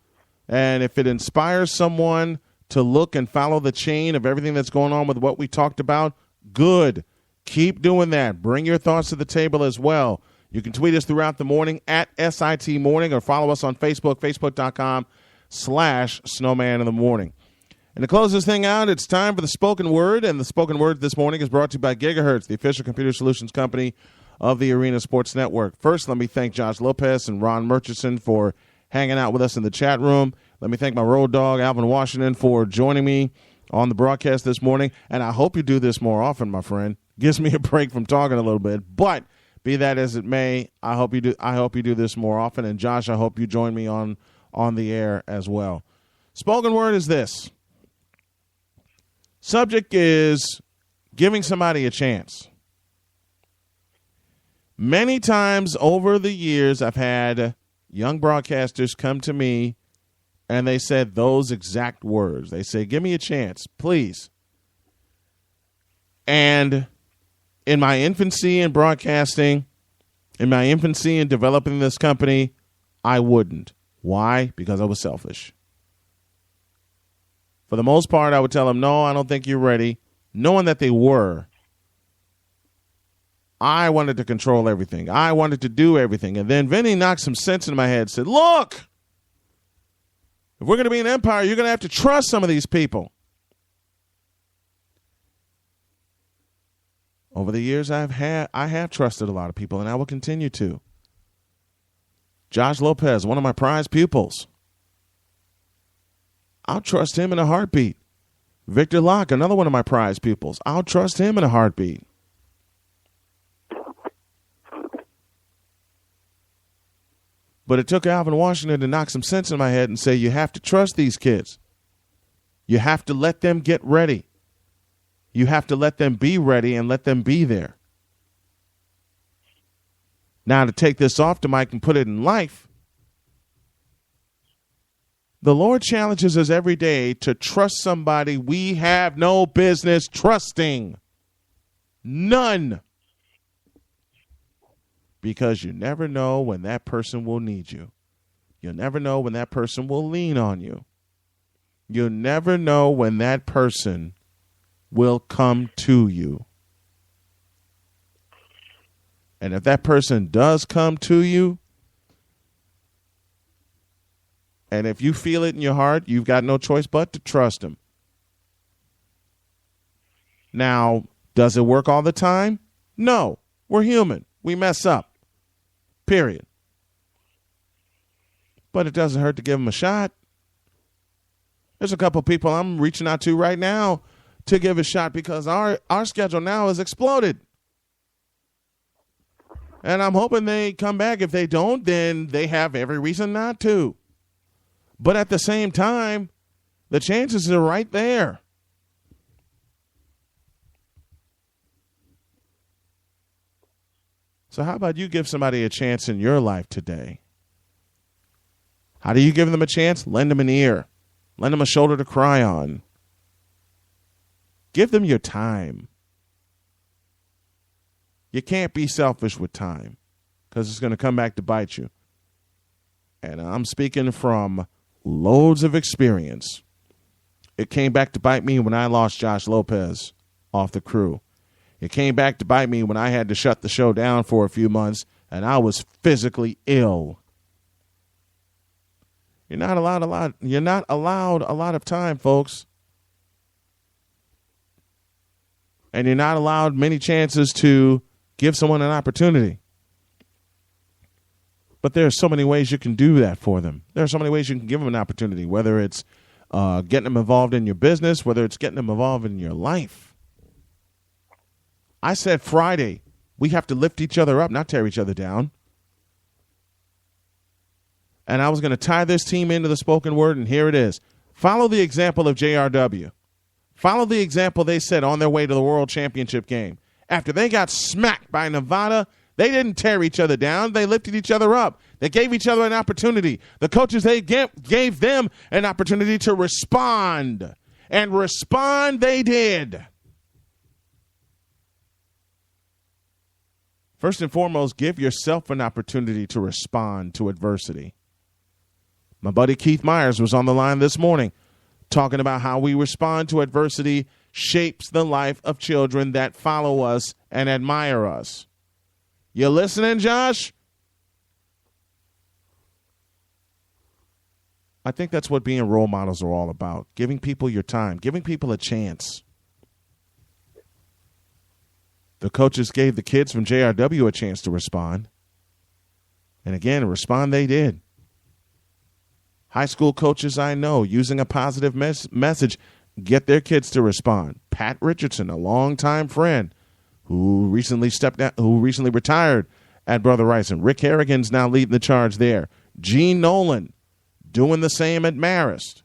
[SPEAKER 6] And if it inspires someone to look and follow the chain of everything that's going on with what we talked about, good. Keep doing that. Bring your thoughts to the table as well. You can tweet us throughout the morning at SIT Morning, or follow us on Facebook, facebook.com/Snowman in the Morning. And to close this thing out, it's time for the spoken word. And the spoken word this morning is brought to you by Gigahertz, the official computer solutions company of the Arena Sports Network. First, let me thank Josh Lopez and Ron Murchison for hanging out with us in the chat room. Let me thank my road dog, Alvin Washington, for joining me on the broadcast this morning. And I hope you do this more often, my friend. Gives me a break from talking a little bit. But be that as it may, I hope you do this more often. And Josh, I hope you join me on the air as well. Spoken word is this. Subject is giving somebody a chance. Many times over the years, I've had young broadcasters come to me and they said those exact words. They say, give me a chance, please. And in my infancy in broadcasting, in my infancy in developing this company, I wouldn't. Why? Because I was selfish. For the most part, I would tell them, no, I don't think you're ready. Knowing that they were, I wanted to control everything. I wanted to do everything. And then Vinny knocked some sense into my head and said, look, if we're going to be an empire, you're going to have to trust some of these people. Over the years, I have trusted a lot of people, and I will continue to. Josh Lopez, one of my prized pupils. I'll trust him in a heartbeat. Victor Locke, another one of my prized pupils. I'll trust him in a heartbeat. But it took Alvin Washington to knock some sense in my head and say, you have to trust these kids. You have to let them get ready. You have to let them be ready and let them be there. Now, to take this off the mic and put it in life, the Lord challenges us every day to trust somebody we have no business trusting. None. Because you never know when that person will need you. You'll never know when that person will lean on you. You'll never know when that person will come to you. And if that person does come to you, and if you feel it in your heart, you've got no choice but to trust him. Now, does it work all the time? No. We're human. We mess up. Period. But it doesn't hurt to give them a shot. There's a couple people I'm reaching out to right now to give a shot because our schedule now has exploded. And I'm hoping they come back. If they don't, then they have every reason not to. But at the same time, the chances are right there. So how about you give somebody a chance in your life today? How do you give them a chance? Lend them an ear. Lend them a shoulder to cry on. Give them your time. You can't be selfish with time because it's going to come back to bite you. And I'm speaking from loads of experience. It came back to bite me when I lost Josh Lopez off the crew. It came back to bite me when I had to shut the show down for a few months and I was physically ill. You're not allowed a lot of time, folks. And you're not allowed many chances to give someone an opportunity. But there are so many ways you can do that for them. There are so many ways you can give them an opportunity, whether it's getting them involved in your business, whether it's getting them involved in your life. I said Friday, we have to lift each other up, not tear each other down. And I was going to tie this team into the spoken word, and here it is. Follow the example of JRW. Follow the example they set on their way to the World Championship game. After they got smacked by Nevada, they didn't tear each other down. They lifted each other up. They gave each other an opportunity. The coaches, they gave them an opportunity to respond. And respond they did. First and foremost, give yourself an opportunity to respond to adversity. My buddy Keith Myers was on the line this morning talking about how we respond to adversity shapes the life of children that follow us and admire us. You listening, Josh? I think that's what being role models are all about. Giving people your time, giving people a chance. The coaches gave the kids from JRW a chance to respond. And again, respond they did. High school coaches I know, using a positive message, get their kids to respond. Pat Richardson, a longtime friend who recently retired at Brother Rice. And Rick Harrigan's now leading the charge there. Gene Nolan doing the same at Marist.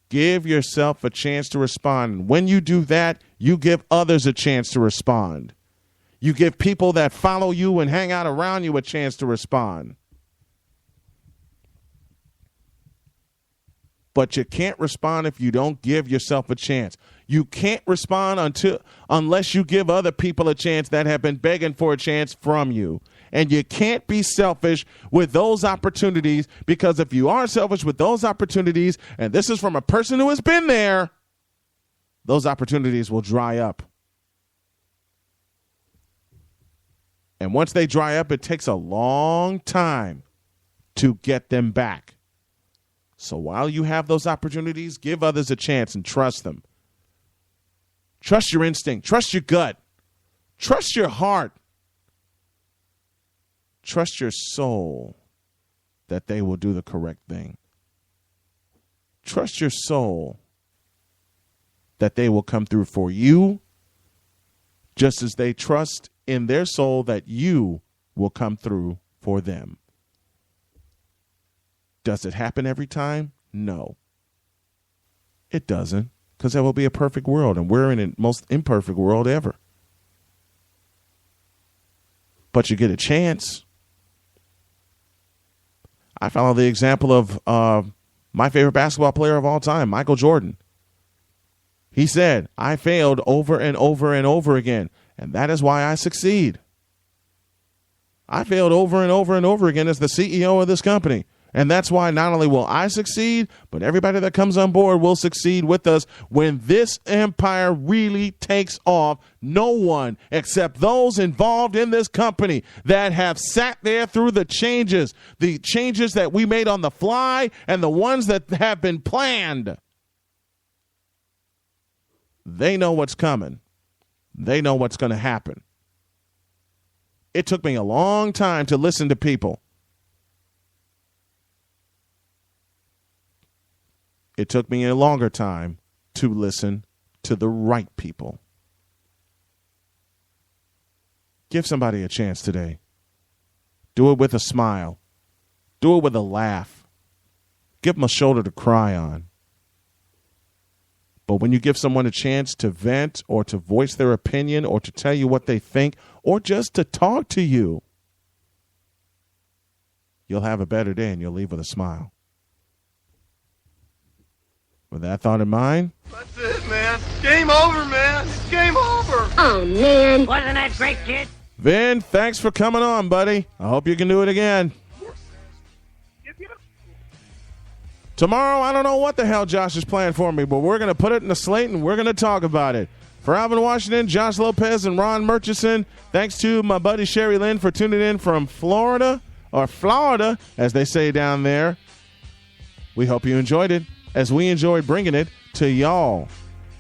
[SPEAKER 6] Give yourself a chance to respond. When you do that, you give others a chance to respond. You give people that follow you and hang out around you a chance to respond. But you can't respond if you don't give yourself a chance. You can't respond unless you give other people a chance that have been begging for a chance from you. And you can't be selfish with those opportunities, because if you are selfish with those opportunities, and this is from a person who has been there, those opportunities will dry up. And once they dry up, it takes a long time to get them back. So while you have those opportunities, give others a chance and trust them. Trust your instinct. Trust your gut. Trust your heart. Trust your soul that they will do the correct thing. Trust your soul that they will come through for you, just as they trust in their soul that you will come through for them. Does it happen every time? No. It doesn't, because that will be a perfect world, and we're in the most imperfect world ever. But you get a chance. I follow the example of my favorite basketball player of all time, Michael Jordan. He said, I failed over and over and over again, and that is why I succeed. I failed over and over and over again as the CEO of this company. And that's why not only will I succeed, but everybody that comes on board will succeed with us. When this empire really takes off, no one except those involved in this company that have sat there through the changes that we made on the fly and the ones that have been planned, they know what's coming. They know what's going to happen. It took me a long time to listen to people. It took me a longer time to listen to the right people. Give somebody a chance today. Do it with a smile. Do it with a laugh. Give them a shoulder to cry on. But when you give someone a chance to vent or to voice their opinion or to tell you what they think or just to talk to you, you'll have a better day and you'll leave with a smile. With that thought in mind,
[SPEAKER 11] that's it, man. Game over, man. It's game over.
[SPEAKER 12] Oh, man. Wasn't that great, kid?
[SPEAKER 6] Vin, thanks for coming on, buddy. I hope you can do it again. Tomorrow, I don't know what the hell Josh is playing for me, but we're going to put it in the slate and we're going to talk about it. For Alvin Washington, Josh Lopez, and Ron Murchison, thanks to my buddy Sherry Lynn for tuning in from Florida, as they say down there. We hope you enjoyed it, as we enjoyed bringing it to y'all.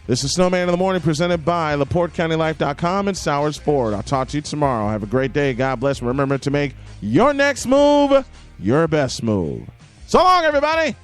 [SPEAKER 6] This is Snowman in the Morning, presented by LaPorteCountyLife.com and Sowers Ford. I'll talk to you tomorrow. Have a great day. God bless. Remember to make your next move your best move. So long, everybody.